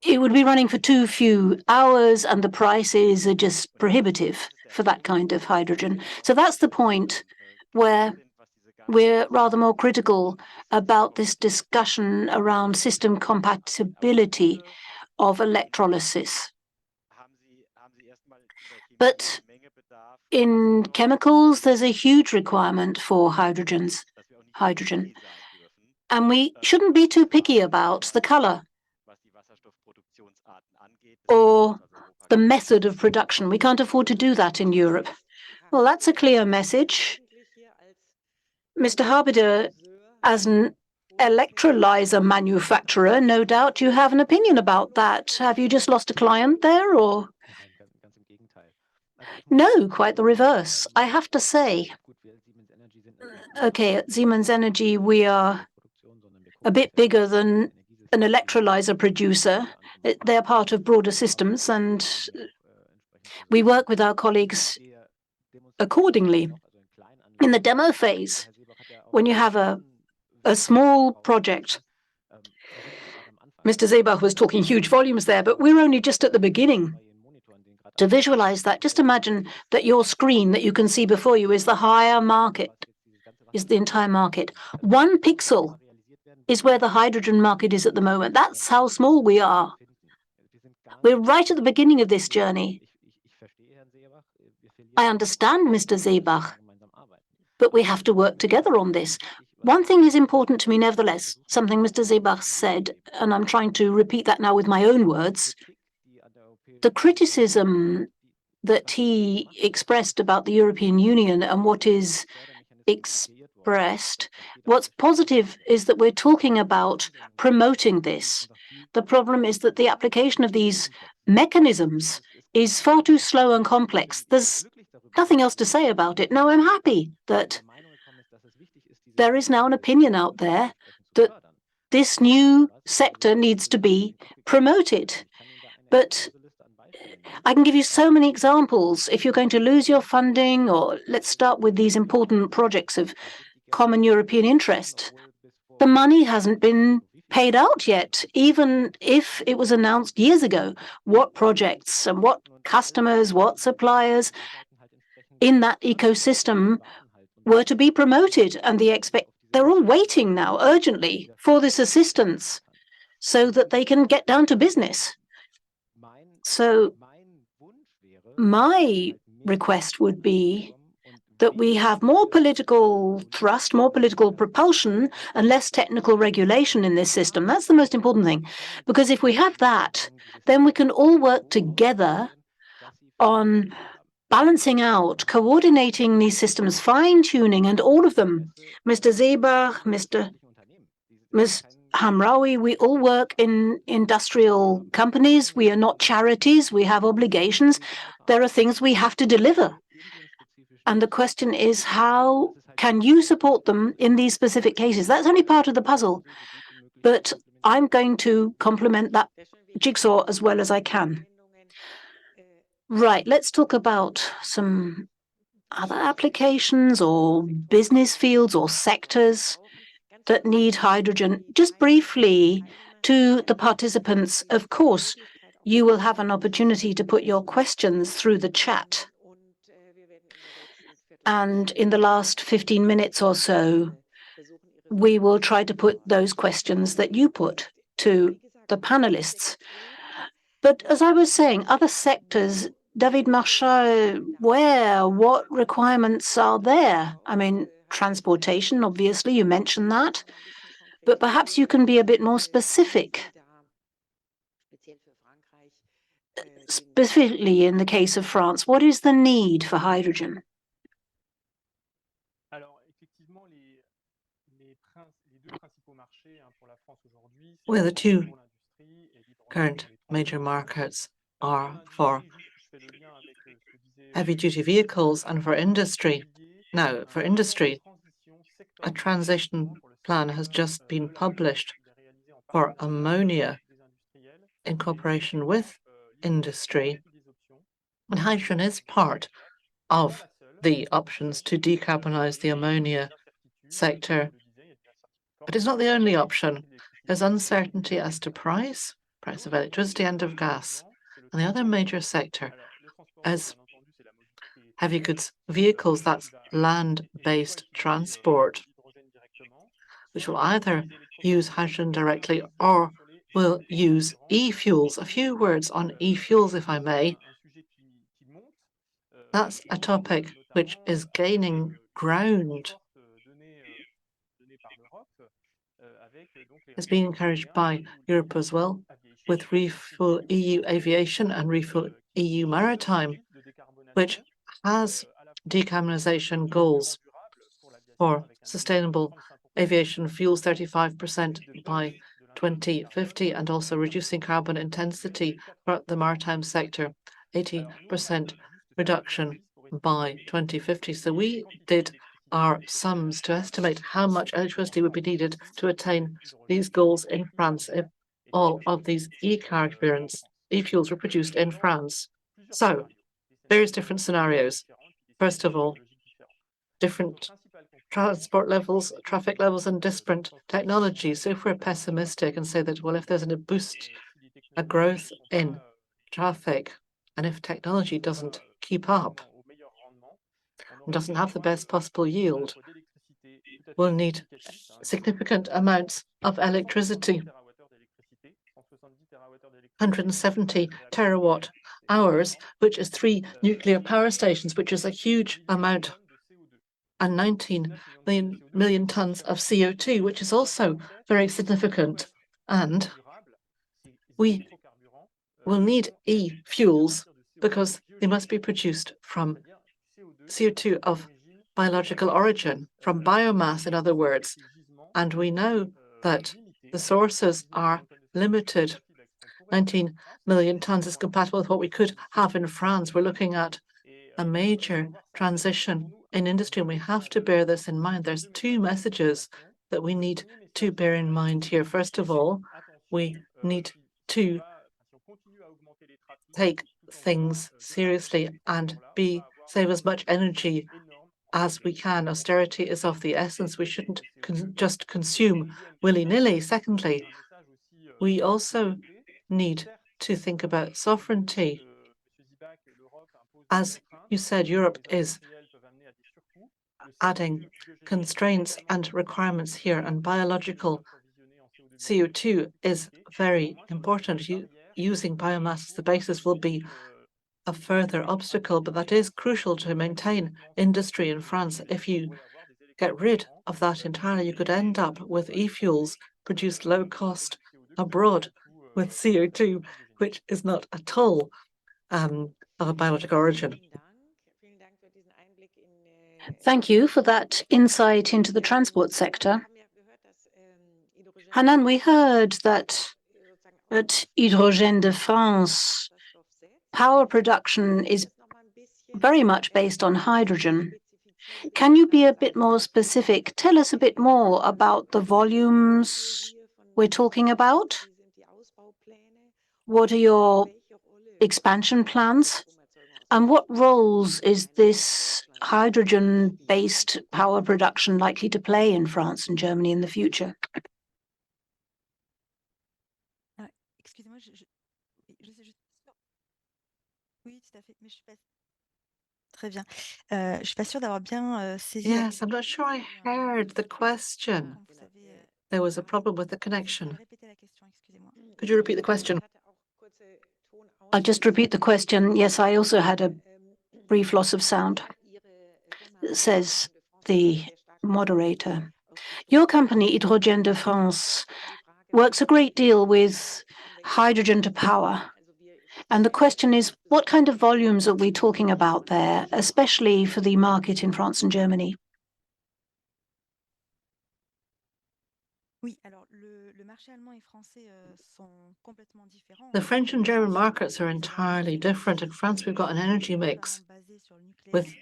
it would be running for too few hours and the prices are just prohibitive for that kind of hydrogen. So that's the point where we're rather more critical about this discussion around system compatibility of electrolysis. But in chemicals, there's a huge requirement for hydrogen. And we shouldn't be too picky about the color or the method of production. We can't afford to do that in Europe. Well, that's a clear message. Mr. Harbider, as an electrolyzer manufacturer, no doubt you have an opinion about that. Have you just lost a client there, or? No, quite the reverse. I have to say, okay, at Siemens Energy, we are a bit bigger than an electrolyzer producer. They're part of broader systems, and we work with our colleagues accordingly. In the demo phase, when you have a small project, Mr. Seebach was talking huge volumes there, but we're only just at the beginning. To visualize that, just imagine that your screen that you can see before you is the higher market, is the entire market. 1 pixel is where the hydrogen market is at the moment. That's how small we are. We're right at the beginning of this journey. I understand, Mr. Seebach, but we have to work together on this. One thing is important to me, nevertheless, something Mr. Seebach said, and I'm trying to repeat that now with my own words. The criticism that he expressed about the European Union and what is expressed, what's positive is that we're talking about promoting this. The problem is that the application of these mechanisms is far too slow and complex. There's nothing else to say about it. No, I'm happy that there is now an opinion out there that this new sector needs to be promoted. But I can give you so many examples. If you're going to lose your funding, or let's start with these important projects of common European interest, the money hasn't been paid out yet, even if it was announced years ago what projects and what customers, what suppliers in that ecosystem were to be promoted. And they're all waiting now urgently for this assistance so that they can get down to business. So my request would be that we have more political trust, more political propulsion, and less technical regulation in this system. That's the most important thing. Because if we have that, then we can all work together on balancing out, coordinating these systems, fine-tuning, and all of them. Mr. Seebach, Ms. Hamraoui, we all work in industrial companies. We are not charities. We have obligations. There are things we have to deliver. And the question is, how can you support them in these specific cases? That's only part of the puzzle. But I'm going to complement that jigsaw as well as I can. Right, let's talk about some other applications or business fields or sectors that need hydrogen. Just briefly to the participants, of course, you will have an opportunity to put your questions through the chat. And in the last 15 minutes or so, we will try to put those questions that you put to the panelists. But as I was saying, other sectors, David Marchal, what requirements are there? I mean, transportation, obviously, you mentioned that, but perhaps you can be a bit more specific. Specifically in the case of France, what is the need for hydrogen? Well, the two current major markets are for heavy-duty vehicles and for industry. Now, for industry, a transition plan has just been published for ammonia in cooperation with industry. And hydrogen is part of the options to decarbonize the ammonia sector. But it's not the only option. There's uncertainty as to price of electricity and of gas. And the other major sector is heavy goods vehicles, that's land-based transport, which will either use hydrogen directly or will use e-fuels. A few words on e-fuels, if I may. That's a topic which is gaining ground. It's being encouraged by Europe as well, with Refuel EU Aviation and Refuel EU Maritime, which has decarbonisation goals for sustainable aviation fuels, 35% by 2050, and also reducing carbon intensity for the maritime sector, 80% reduction by 2050. So we did our sums to estimate how much electricity would be needed to attain these goals in France if all of these e-fuels were produced in France. So, various different scenarios. First of all, different transport levels, traffic levels, and different technologies. So if we're pessimistic and say that, well, if there's a growth in traffic, and if technology doesn't keep up, and doesn't have the best possible yield, we'll need significant amounts of electricity. 170 terawatt hours, which is 3 nuclear power stations, which is a huge amount, and 19 million tons of CO2, which is also very significant. And we will need e-fuels because they must be produced from CO2 of biological origin, from biomass, in other words. And we know that the sources are limited. 19 million tons is compatible with what we could have in France. We're looking at a major transition in industry, and we have to bear this in mind. There's two messages that we need to bear in mind here. First of all, we need to take things seriously and save as much energy as we can. Austerity is of the essence. We shouldn't just consume willy-nilly. Secondly, we also need to think about sovereignty. As you said, Europe is adding constraints and requirements here, and biological CO2 is very important. Using biomass as the basis will be a further obstacle, but that is crucial to maintain industry in France. If you get rid of that entirely, you could end up with e-fuels produced low cost abroad with CO2, which is not at all of a biological origin. Thank you for that insight into the transport sector. Hanan, we heard that at Hydrogène de France, power production is very much based on hydrogen. Can you be a bit more specific? Tell us a bit more about the volumes we're talking about. What are your expansion plans? And what roles is this hydrogen-based power production likely to play in France and Germany in the future? Yes, I'm not sure I heard the question. There was a problem with the connection. Could you repeat the question? I'll just repeat the question. Yes, I also had a brief loss of sound, says the moderator. Your company, Hydrogène de France, works a great deal with hydrogen to power. And the question is, what kind of volumes are we talking about there, especially for the market in France and Germany? The French and German markets are entirely different. In France, we've got an energy mix with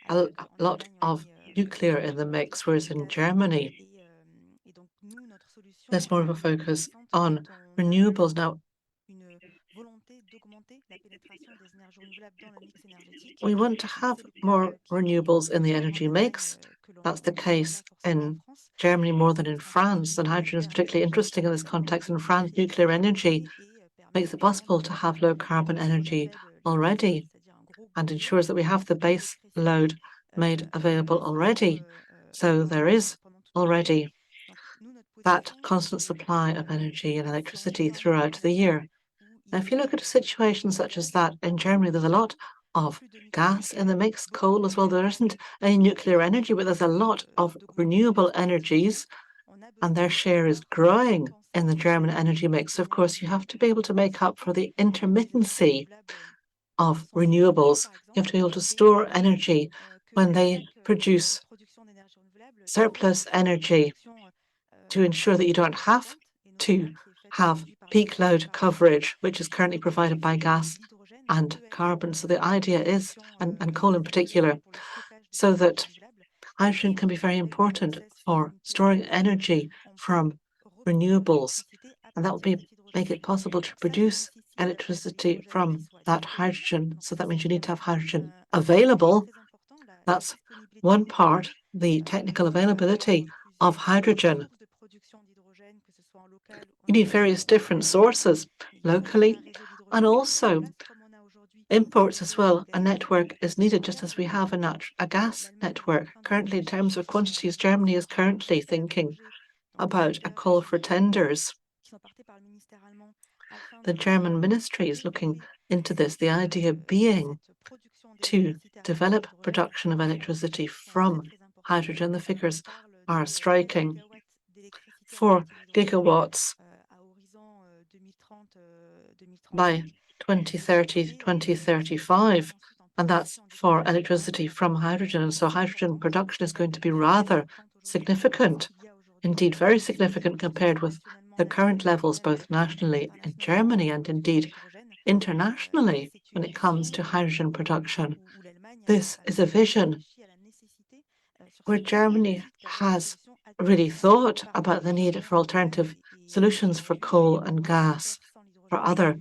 a lot of nuclear in the mix, whereas in Germany, there's more of a focus on renewables. Now, we want to have more renewables in the energy mix. That's the case in Germany more than in France, and hydrogen is particularly interesting in this context. In France, nuclear energy makes it possible to have low carbon energy already and ensures that we have the base load made available already. So there is already that constant supply of energy and electricity throughout the year. Now, if you look at a situation such as that in Germany, there's a lot of gas in the mix, coal as well. There isn't any nuclear energy, but there's a lot of renewable energies, and their share is growing in the German energy mix. Of course, you have to be able to make up for the intermittency of renewables. You have to be able to store energy when they produce surplus energy to ensure that you don't have to have peak load coverage, which is currently provided by gas and carbon. So the idea is, and coal in particular, so that hydrogen can be very important for storing energy from renewables, and that will make it possible to produce electricity from that hydrogen. So that means you need to have hydrogen available. That's one part, the technical availability of hydrogen. You need various different sources locally and also imports as well. A network is needed, just as we have a gas network. Currently, in terms of quantities, Germany is currently thinking about a call for tenders. The German ministry is looking into this, the idea being to develop production of electricity from hydrogen. The figures are striking. 4 gigawatts by 2030, 2035, and that's for electricity from hydrogen. And so hydrogen production is going to be rather significant, indeed very significant compared with the current levels, both nationally in Germany and indeed internationally when it comes to hydrogen production. This is a vision where Germany has really thought about the need for alternative solutions for coal and gas, for other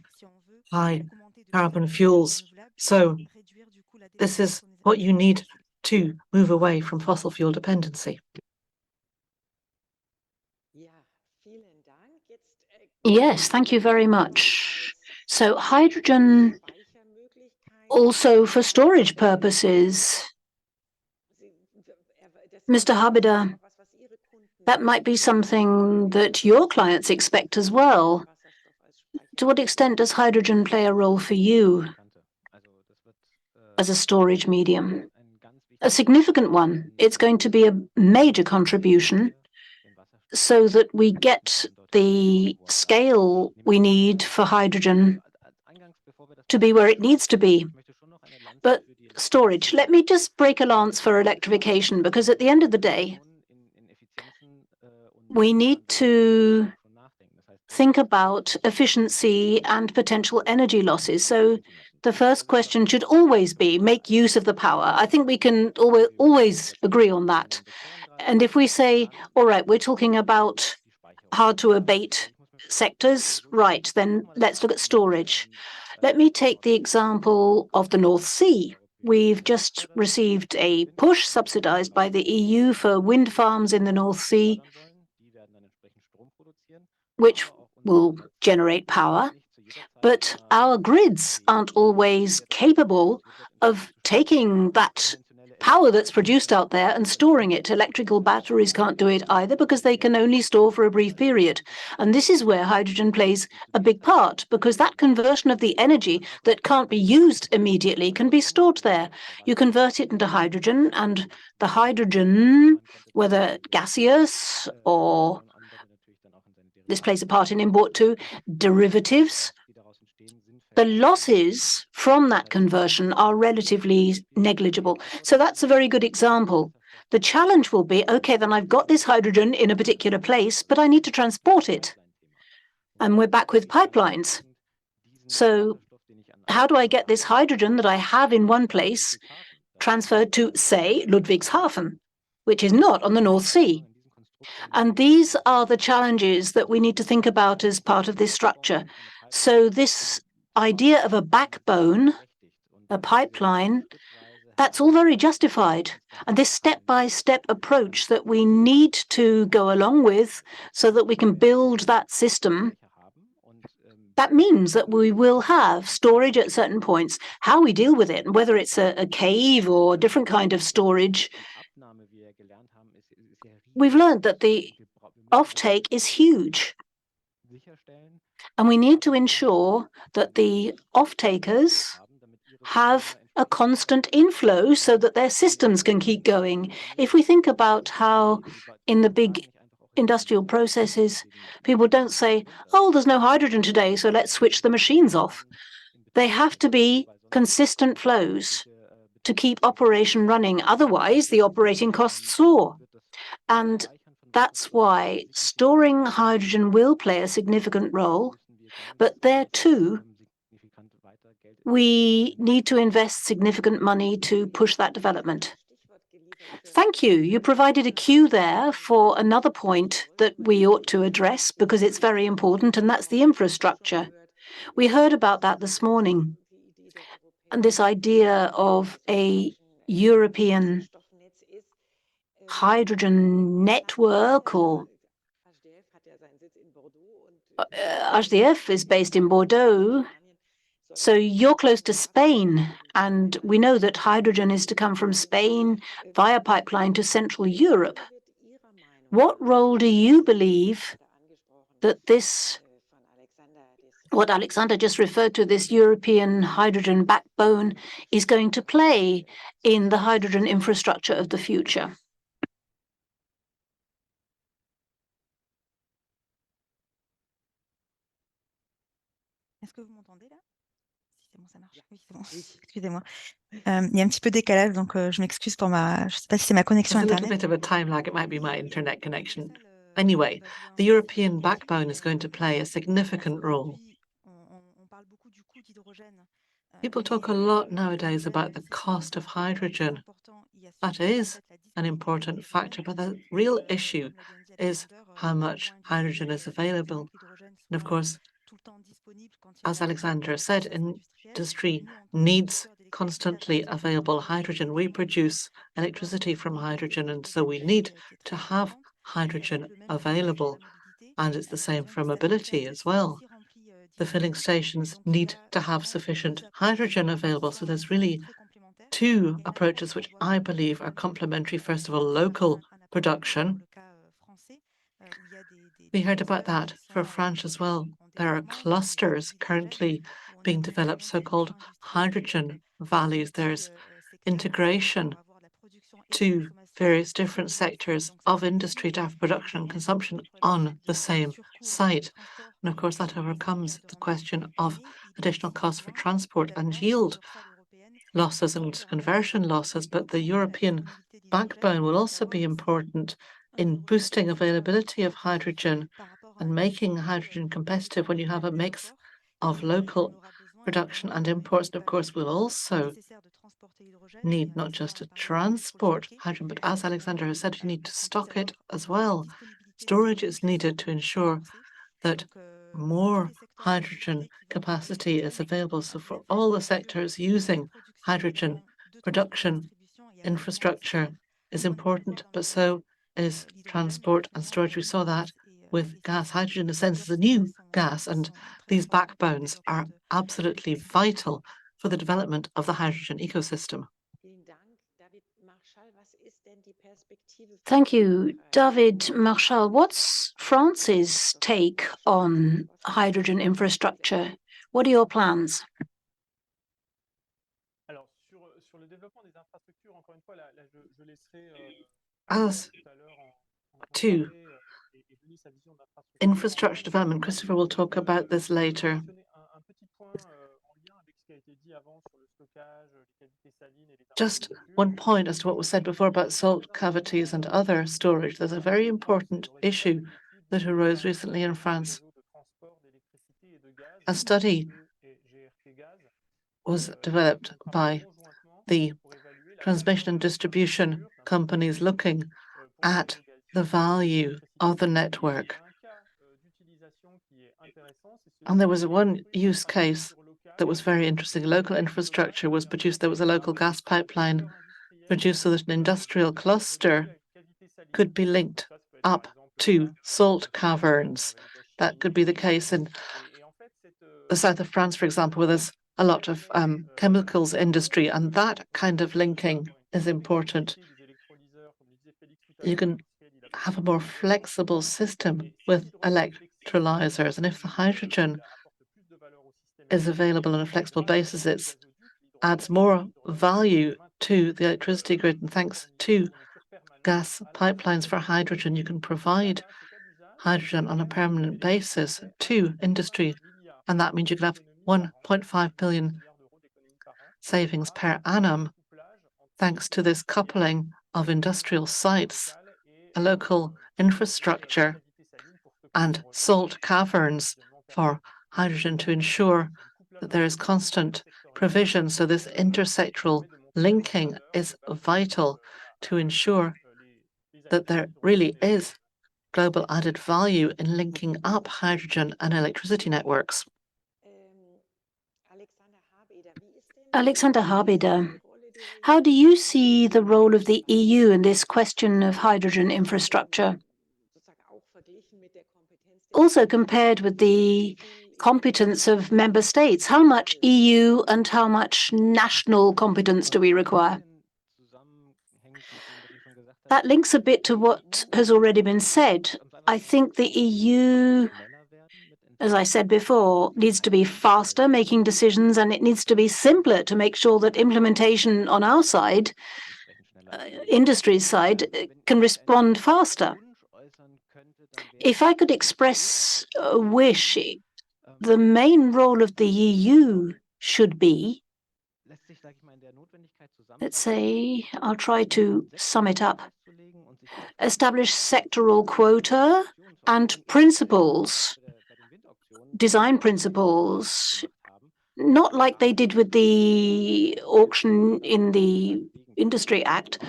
high carbon fuels. So this is what you need to move away from fossil fuel dependency. Yes, thank you very much. So hydrogen also for storage purposes. Mr. Habida, that might be something that your clients expect as well. To what extent does hydrogen play a role for you as a storage medium? A significant one. It's going to be a major contribution so that we get the scale we need for hydrogen to be where it needs to be. But storage, let me just break a lance for electrification, because at the end of the day, we need to think about efficiency and potential energy losses. So the first question should always be make use of the power. I think we can always agree on that. And if we say, all right, we're talking about hard to abate sectors, right, then let's look at storage. Let me take the example of the North Sea. We've just received a push subsidized by the EU for wind farms in the North Sea, which will generate power. But our grids aren't always capable of taking that power that's produced out there and storing it. Electrical batteries can't do it either because they can only store for a brief period. And this is where hydrogen plays a big part, because that conversion of the energy that can't be used immediately can be stored there. You convert it into hydrogen, and the hydrogen, whether gaseous or this plays a part in import too, derivatives, the losses from that conversion are relatively negligible. So that's a very good example. The challenge will be, okay, then I've got this hydrogen in a particular place, but I need to transport it. And we're back with pipelines. So how do I get this hydrogen that I have in one place transferred to, say, Ludwigshafen, which is not on the North Sea? And these are the challenges that we need to think about as part of this structure. So this idea of a backbone, a pipeline, that's all very justified. And this step-by-step approach that we need to go along with so that we can build that system, that means that we will have storage at certain points. How we deal with it, whether it's a cave or a different kind of storage, we've learned that the offtake is huge. And we need to ensure that the off-takers have a constant inflow so that their systems can keep going. If we think about how in the big industrial processes, people don't say, oh, there's no hydrogen today, so let's switch the machines off. They have to be consistent flows to keep operation running. Otherwise, the operating costs soar. And that's why storing hydrogen will play a significant role. But there too, we need to invest significant money to push that development. Thank you. You provided a cue there for another point that we ought to address because it's very important, and that's the infrastructure. We heard about that this morning. And this idea of a European hydrogen network, or HDF is based in Bordeaux. So you're close to Spain, and we know that hydrogen is to come from Spain via pipeline to Central Europe. What role do you believe that this, what Alexander just referred to, this European hydrogen backbone, is going to play in the hydrogen infrastructure of the future? Est-ce que vous m'entendez là? Si c'est bon, ça marche. Oui, c'est bon. Excusez-moi. Il y a un petit peu de décalage, donc je m'excuse pour ma. Je ne sais pas si c'est ma connexion There's a little Internet. bit of a time lag. It might be my internet connection. Anyway, the European backbone is going to play a significant role. People talk a lot nowadays about the cost of hydrogen. That is an important factor, but the real issue is how much hydrogen is available. And of course, as Alexandra said, industry needs constantly available hydrogen. We produce electricity from hydrogen, and so we need to have hydrogen available. And it's the same for mobility as well. The filling stations need to have sufficient hydrogen available. So there's really two approaches which I believe are complementary. First of all, local production. We heard about that for France as well. There are clusters currently being developed, so-called hydrogen valleys. There's integration to various different sectors of industry to have production and consumption on the same site. And of course, that overcomes the question of additional costs for transport and yield losses and conversion losses. But the European backbone will also be important in boosting availability of hydrogen and making hydrogen competitive when you have a mix of local production and imports. And of course, we'll also need not just to transport hydrogen, but as Alexander has said, you need to stock it as well. Storage is needed to ensure that more hydrogen capacity is available. So for all the sectors using hydrogen, production infrastructure is important, but so is transport and storage. We saw that with gas. Hydrogen, in a sense, is a new gas, and these backbones are absolutely vital for the development of the hydrogen ecosystem. Thank you, David Marchal. What's France's take on hydrogen infrastructure? What are your plans? As to infrastructure development, Christopher will talk about this later. Just one point as to what was said before about salt cavities and other storage. There's a very important issue that arose recently in France. A study was developed by the transmission and distribution companies looking at the value of the network. And there was one use case that was very interesting. Local infrastructure was produced. There was a local gas pipeline produced so that an industrial cluster could be linked up to salt caverns. That could be the case in the south of France, for example, where there's a lot of chemicals industry, and that kind of linking is important. You can have a more flexible system with electrolyzers, and if the hydrogen is available on a flexible basis, it adds more value to the electricity grid. And thanks to gas pipelines for hydrogen, you can provide hydrogen on a permanent basis to industry, and that means you can have 1.5 billion savings per annum thanks to this coupling of industrial sites, a local infrastructure, and salt caverns for hydrogen to ensure that there is constant provision. So this intersectoral linking is vital to ensure that there really is global added value in linking up hydrogen and electricity networks. Alexander Habeder, how do you see the role of the EU in this question of hydrogen infrastructure? Also compared with the competence of member states, how much EU and how much national competence do we require? That links a bit to what has already been said. I think the EU, as I said before, needs to be faster making decisions, and it needs to be simpler to make sure that implementation on our side, industry's side, can respond faster. If I could express a wish, the main role of the EU should be, let's say, I'll try to sum it up, establish sectoral quota and principles, design principles, not like they did with the auction in the Industry Act,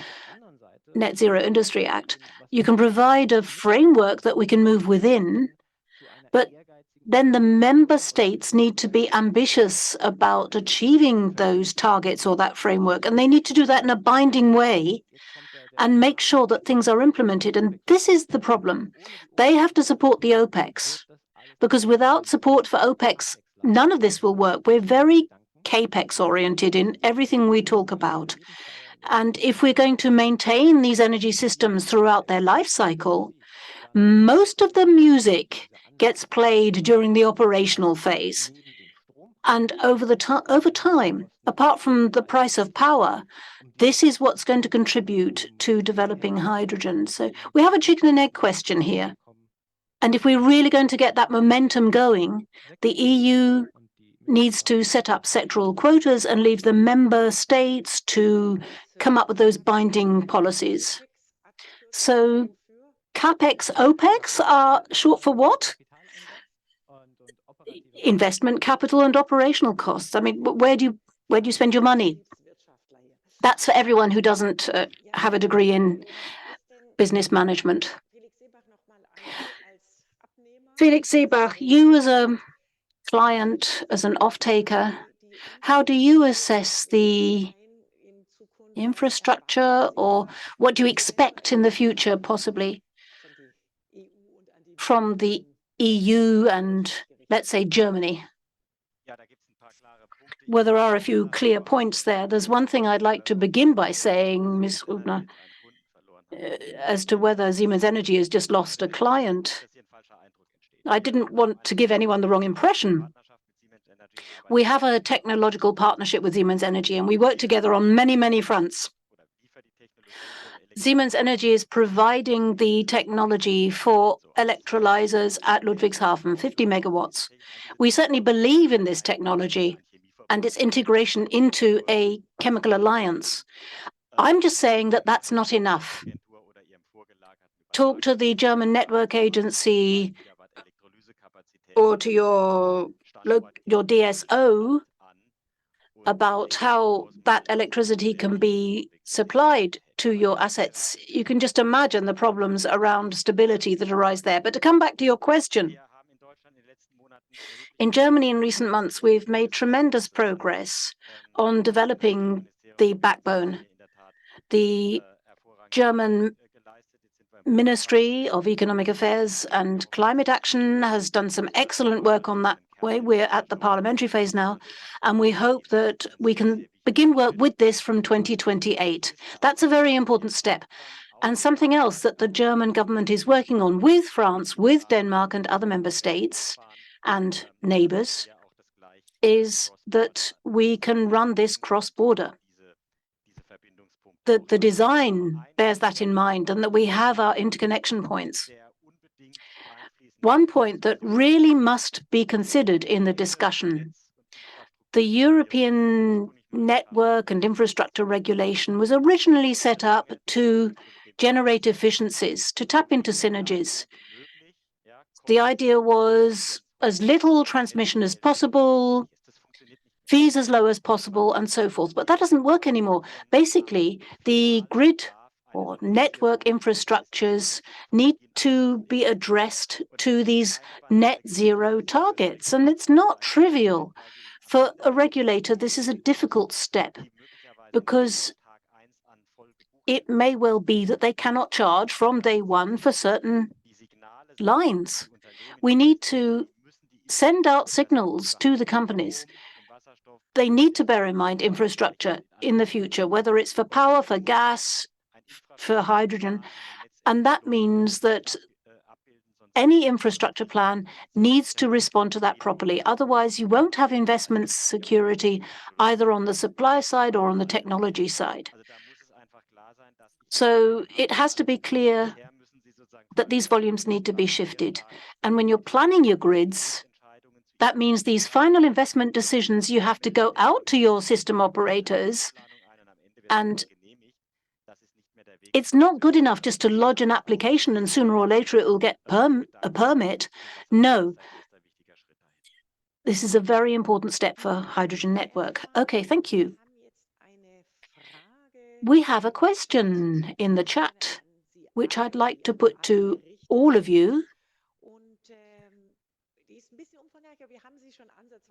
Net Zero Industry Act. You can provide a framework that we can move within, but then the member states need to be ambitious about achieving those targets or that framework, and they need to do that in a binding way and make sure that things are implemented. And this is the problem. They have to support the OPEX, because without support for OPEX, none of this will work. We're very CAPEX-oriented in everything we talk about. And if we're going to maintain these energy systems throughout their life cycle, most of the music gets played during the operational phase. And over time, apart from the price of power, this is what's going to contribute to developing hydrogen. So we have a chicken and egg question here. And if we're really going to get that momentum going, the EU needs to set up sectoral quotas and leave the member states to come up with those binding policies. So CAPEX, OPEX are short for what? Investment capital and operational costs. I mean, where do you spend your money? That's for everyone who doesn't have a degree in business management. Felix Seebach, you as a client, as an off-taker, how do you assess the infrastructure, or what do you expect in the future, possibly, from the EU and, let's say, Germany? Well, there are a few clear points there. There's one thing I'd like to begin by saying, Ms. Rubner, as to whether Siemens Energy has just lost a client. I didn't want to give anyone the wrong impression. We have a technological partnership with Siemens Energy, and we work together on many, many fronts. Siemens Energy is providing the technology for electrolyzers at Ludwigshafen, 50 megawatts. We certainly believe in this technology and its integration into a chemical alliance. I'm just saying that that's not enough. Talk to the German Network Agency or to your DSO about how that electricity can be supplied to your assets. You can just imagine the problems around stability that arise there. But to come back to your question, in Germany in recent months, we've made tremendous progress on developing the backbone. The German Ministry of Economic Affairs and Climate Action has done some excellent work on that way. We're at the parliamentary phase now, and we hope that we can begin work with this from 2028. That's a very important step. And something else that the German government is working on with France, with Denmark and other member states and neighbors is that we can run this cross-border. That the design bears that in mind and that we have our interconnection points. One point that really must be considered in the discussion, the European network and infrastructure regulation was originally set up to generate efficiencies, to tap into synergies. The idea was as little transmission as possible, fees as low as possible, and so forth. But that doesn't work anymore. Basically, the grid or network infrastructures need to be addressed to these net zero targets. And it's not trivial. For a regulator, this is a difficult step because it may well be that they cannot charge from day one for certain lines. We need to send out signals to the companies. They need to bear in mind infrastructure in the future, whether it's for power, for gas, for hydrogen. And that means that any infrastructure plan needs to respond to that properly. Otherwise, you won't have investment security either on the supply side or on the technology side. So it has to be clear that these volumes need to be shifted. And when you're planning your grids, that means these final investment decisions, you have to go out to your system operators, and it's not good enough just to lodge an application and sooner or later it will get a permit. No. This is a very important step for hydrogen network. Okay, thank you. We have a question in the chat, which I'd like to put to all of you.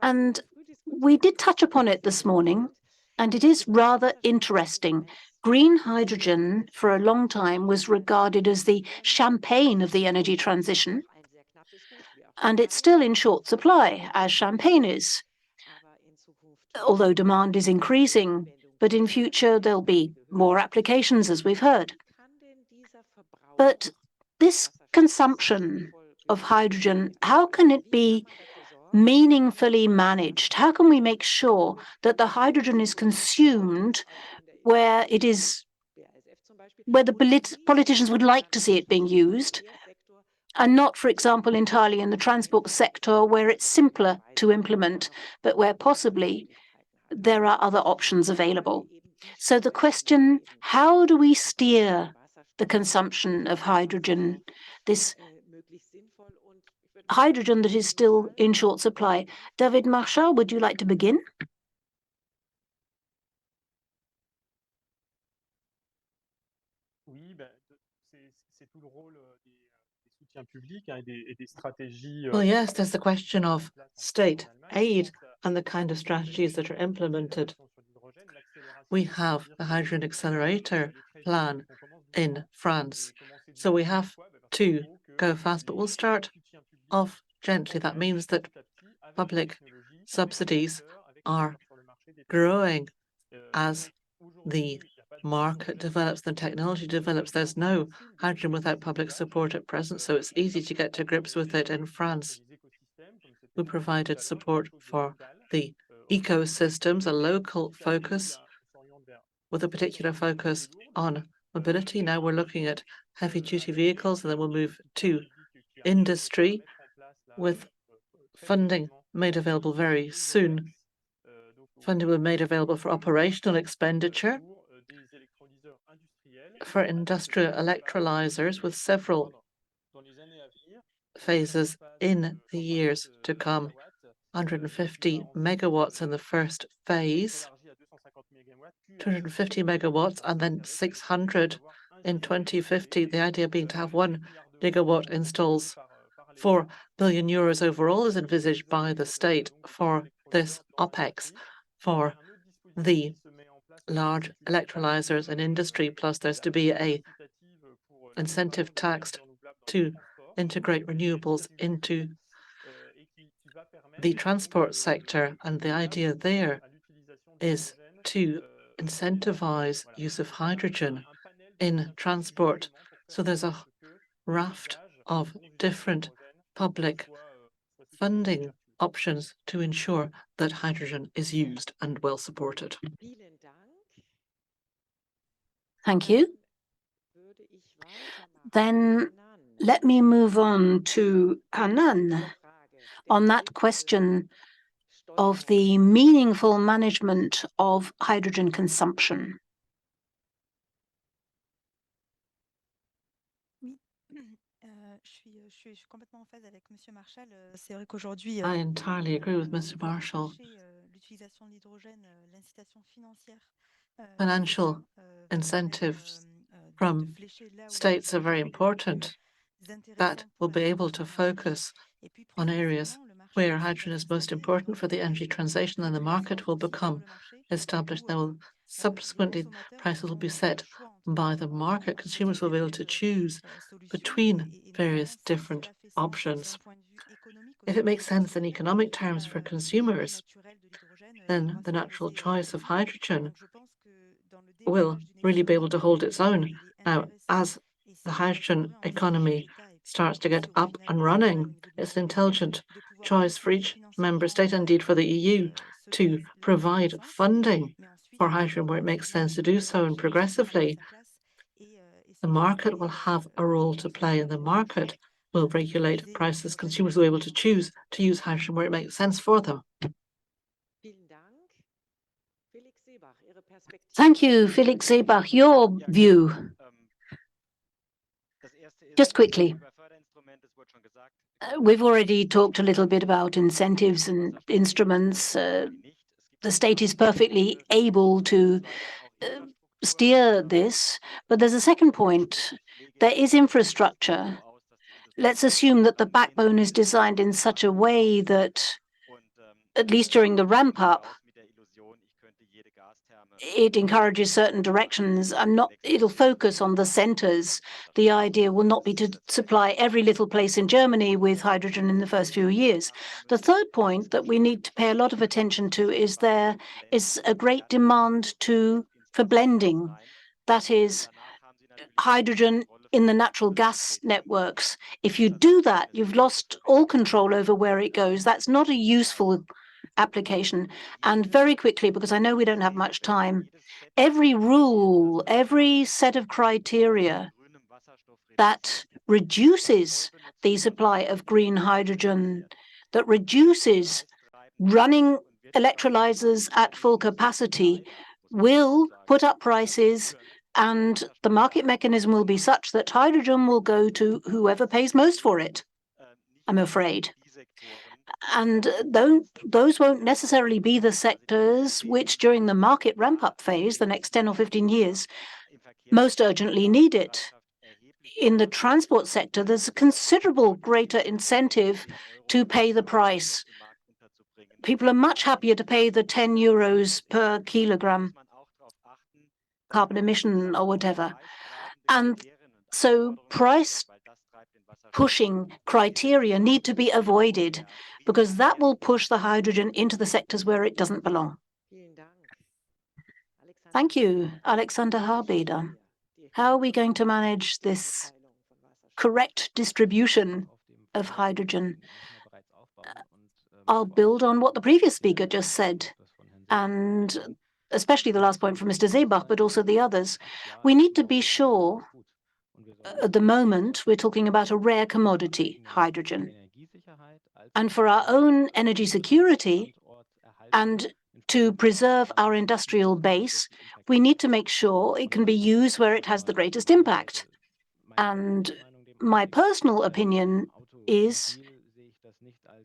And we did touch upon it this morning, and it is rather interesting. Green hydrogen, for a long time, was regarded as the champagne of the energy transition, and it's still in short supply, as champagne is, although demand is increasing. But in future, there'll be more applications, as we've heard. But this consumption of hydrogen, how can it be meaningfully managed? How can we make sure that the hydrogen is consumed where the politicians would like to see it being used, and not, for example, entirely in the transport sector where it's simpler to implement, but where possibly there are other options available? So the question, how do we steer the consumption of hydrogen, this hydrogen that is still in short supply? David Marchal, would you like to begin? Well, yes, there's the question of state aid and the kind of strategies that are implemented. We have a hydrogen accelerator plan in France, so we have to go fast, but we'll start off gently. That means that public subsidies are growing as the market develops, the technology develops. There's no hydrogen without public support at present, so it's easy to get to grips with it. In France, we provided support for the ecosystems, a local focus with a particular focus on mobility. Now we're looking at heavy-duty vehicles, and then we'll move to industry with funding made available very soon. Funding will be made available for operational expenditure for industrial electrolyzers with several phases in the years to come. 150 megawatts in the first phase, 250 megawatts, and then 600 in 2050. The idea being to have 1 gigawatt installs. 4 billion euros overall is envisaged by the state for this OPEX for the large electrolyzers in industry, plus there's to be a incentive tax to integrate renewables into the transport sector. And the idea there is to incentivize use of hydrogen in transport. So there's a raft of different public funding options to ensure that hydrogen is used and well supported. Thank you. Then let me move on to Hanan on that question of the meaningful management of hydrogen consumption. I entirely agree with Mr. Marshall. Financial incentives from states are very important. That will be able to focus on areas where hydrogen is most important for the energy transition, and the market will become established. Now, subsequently, prices will be set by the market. Consumers will be able to choose between various different options. If it makes sense in economic terms for consumers, then the natural choice of hydrogen will really be able to hold its own. Now, as the hydrogen economy starts to get up and running, it's an intelligent choice for each member state, indeed for the EU, to provide funding for hydrogen where it makes sense to do so. And progressively, the market will have a role to play, and the market will regulate prices. Consumers will be able to choose to use hydrogen where it makes sense for them. Thank you, Felix Seebach. Your view. Just quickly. We've already talked a little bit about incentives and instruments. The state is perfectly able to steer this, but there's a second point. There is infrastructure. Let's assume that the backbone is designed in such a way that, at least during the ramp up, it encourages certain directions. It'll focus on the centers. The idea will not be to supply every little place in Germany with hydrogen in the first few years. The third point that we need to pay a lot of attention to is there is a great demand for blending. That is hydrogen in the natural gas networks. If you do that, you've lost all control over where it goes. That's not a useful application. And very quickly, because I know we don't have much time, every rule, every set of criteria that reduces the supply of green hydrogen, that reduces running electrolyzers at full capacity, will put up prices, and the market mechanism will be such that hydrogen will go to whoever pays most for it, I'm afraid. And those won't necessarily be the sectors which, during the market ramp-up phase, the next 10 or 15 years, most urgently need it. In the transport sector, there's a considerable greater incentive to pay the price. People are much happier to pay the 10 euros per kilogram carbon emission or whatever. And so price pushing criteria need to be avoided, because that will push the hydrogen into the sectors where it doesn't belong. Thank you, Alexander Harbeder. How are we going to manage this correct distribution of hydrogen? I'll build on what the previous speaker just said, and especially the last point from Mr. Seebach, but also the others. We need to be sure, at the moment, we're talking about a rare commodity, hydrogen. And for our own energy security and to preserve our industrial base, we need to make sure it can be used where it has the greatest impact. And my personal opinion is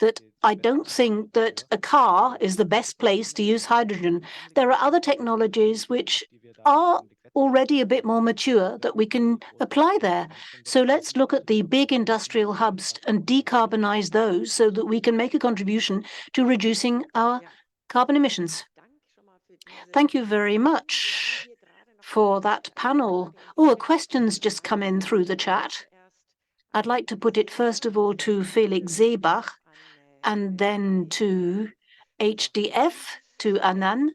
that I don't think that a car is the best place to use hydrogen. There are other technologies which are already a bit more mature that we can apply there. So let's look at the big industrial hubs and decarbonize those so that we can make a contribution to reducing our carbon emissions. Thank you very much for that panel. Oh, a question's just come in through the chat. I'd like to put it first of all to Felix Seebach and then to HDF, to Anand.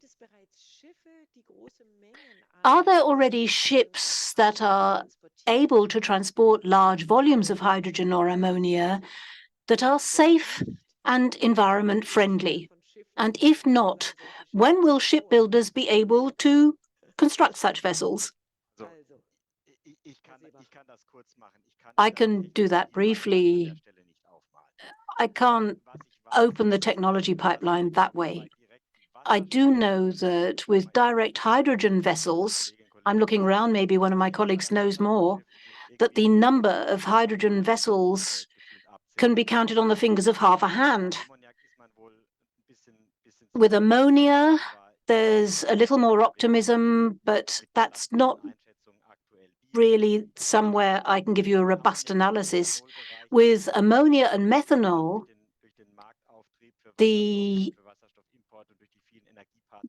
Are there already ships that are able to transport large volumes of hydrogen or ammonia that are safe and environment friendly? And if not, when will shipbuilders be able to construct such vessels? I can do that briefly. I can't open the technology pipeline that way. I do know that with direct hydrogen vessels, I'm looking around, maybe one of my colleagues knows more, that the number of hydrogen vessels can be counted on the fingers of half a hand. With ammonia, there's a little more optimism, but that's not really somewhere I can give you a robust analysis. With ammonia and methanol,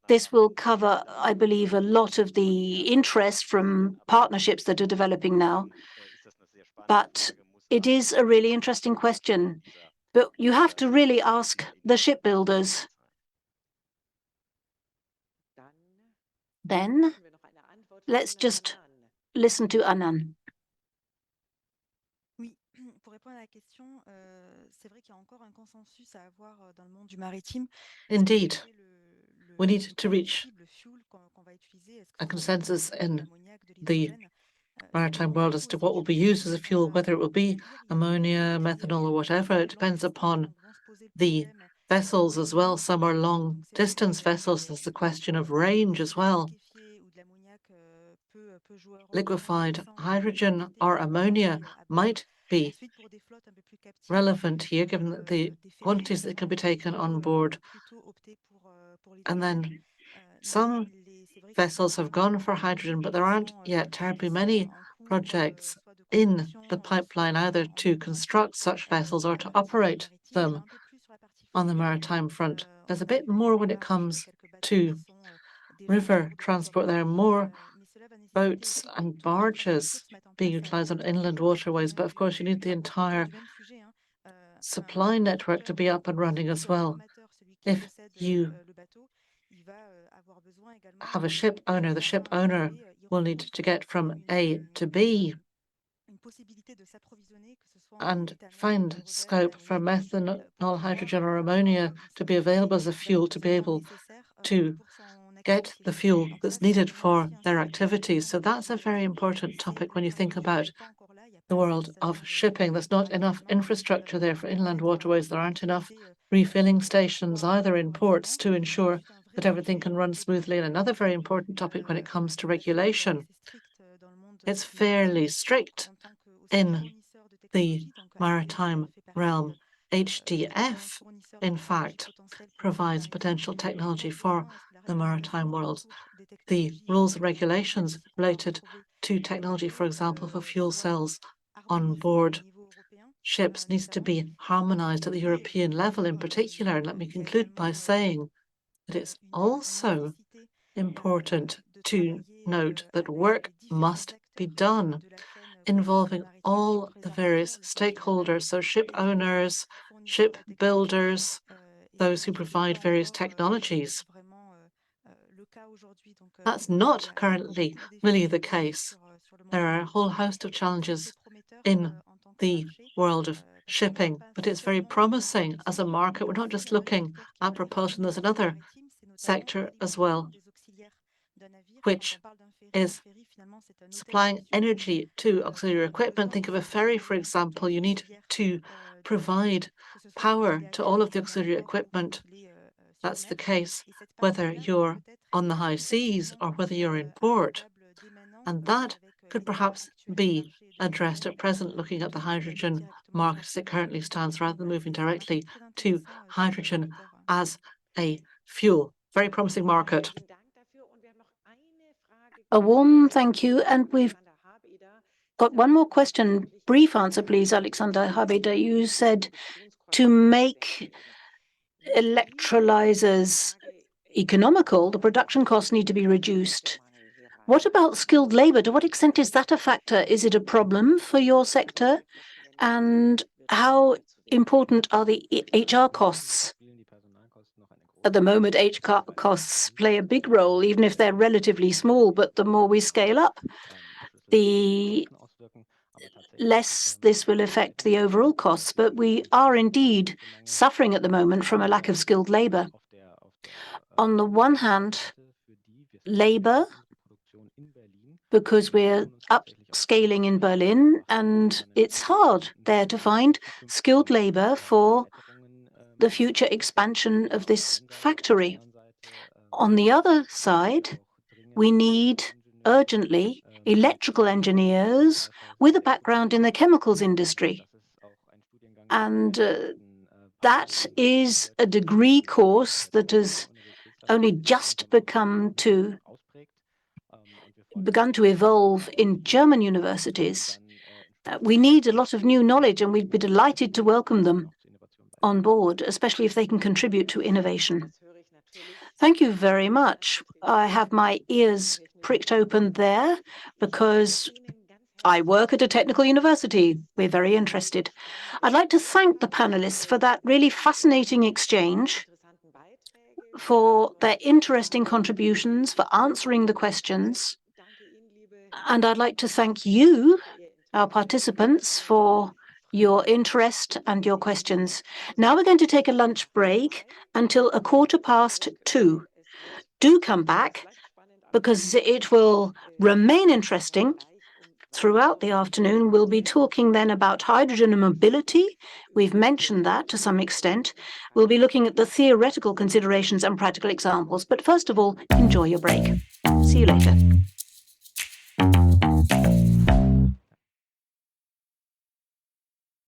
this will cover, I believe, a lot of the interest from partnerships that are developing now. But it is a really interesting question. But you have to really ask the shipbuilders. Then let's just listen to Anand. Indeed, we need to reach a consensus in the maritime world as to what will be used as a fuel, whether it will be ammonia, methanol, or whatever. It depends upon the vessels as well. Some are long-distance vessels. There's the question of range as well. Liquefied hydrogen or ammonia might be relevant here, given the quantities that can be taken on board. And then some vessels have gone for hydrogen, but there aren't yet terribly many projects in the pipeline either to construct such vessels or to operate them on the maritime front. There's a bit more when it comes to river transport. There are more boats and barges being utilized on inland waterways, but of course you need the entire supply network to be up and running as well. If you have a ship owner, the ship owner will need to get from A to B and find scope for methanol, hydrogen or ammonia to be available as a fuel to be able to get the fuel that's needed for their activities. So that's a very important topic when you think about the world of shipping. There's not enough infrastructure there for inland waterways. There aren't enough refilling stations either in ports to ensure that everything can run smoothly. And another very important topic when it comes to regulation, it's fairly strict in the maritime realm. HDF, in fact, provides potential technology for the maritime world. The rules and regulations related to technology, for example, for fuel cells on board ships needs to be harmonized at the European level in particular. And let me conclude by saying that it's also important to note that work must be done involving all the various stakeholders, so ship owners, ship builders, those who provide various technologies. That's not currently really the case. There are a whole host of challenges in the world of shipping, but it's very promising as a market. We're not just looking at propulsion. There's another sector as well, which is supplying energy to auxiliary equipment. Think of a ferry, for example. You need to provide power to all of the auxiliary equipment. That's the case whether you're on the high seas or whether you're in port. And that could perhaps be addressed at present, looking at the hydrogen market as it currently stands, rather than moving directly to hydrogen as a fuel. Very promising market. A warm thank you. And we've got one more question. Brief answer, please, Alexander Habeda. You said to make electrolyzers economical, the production costs need to be reduced. What about skilled labor? To what extent is that a factor? Is it a problem for your sector? And how important are the HR costs? At the moment, HR costs play a big role, even if they're relatively small, but the more we scale up, the less this will affect the overall costs. But we are indeed suffering at the moment from a lack of skilled labor. On the one hand, labor, because we're upscaling in Berlin, and it's hard there to find skilled labor for the future expansion of this factory. On the other side, we need urgently electrical engineers with a background in the chemicals industry. And that is a degree course that has only just begun to evolve in German universities. We need a lot of new knowledge, and we'd be delighted to welcome them on board, especially if they can contribute to innovation. Thank you very much. I have my ears pricked open there because I work at a technical university. We're very interested. I'd like to thank the panelists for that really fascinating exchange, for their interesting contributions, for answering the questions. And I'd like to thank you, our participants, for your interest and your questions. Now we're going to take a lunch break until 2:15. Do come back, because it will remain interesting throughout the afternoon. We'll be talking then about hydrogen and mobility. We've mentioned that to some extent. We'll be looking at the theoretical considerations and practical examples. But first of all, enjoy your break. See you later.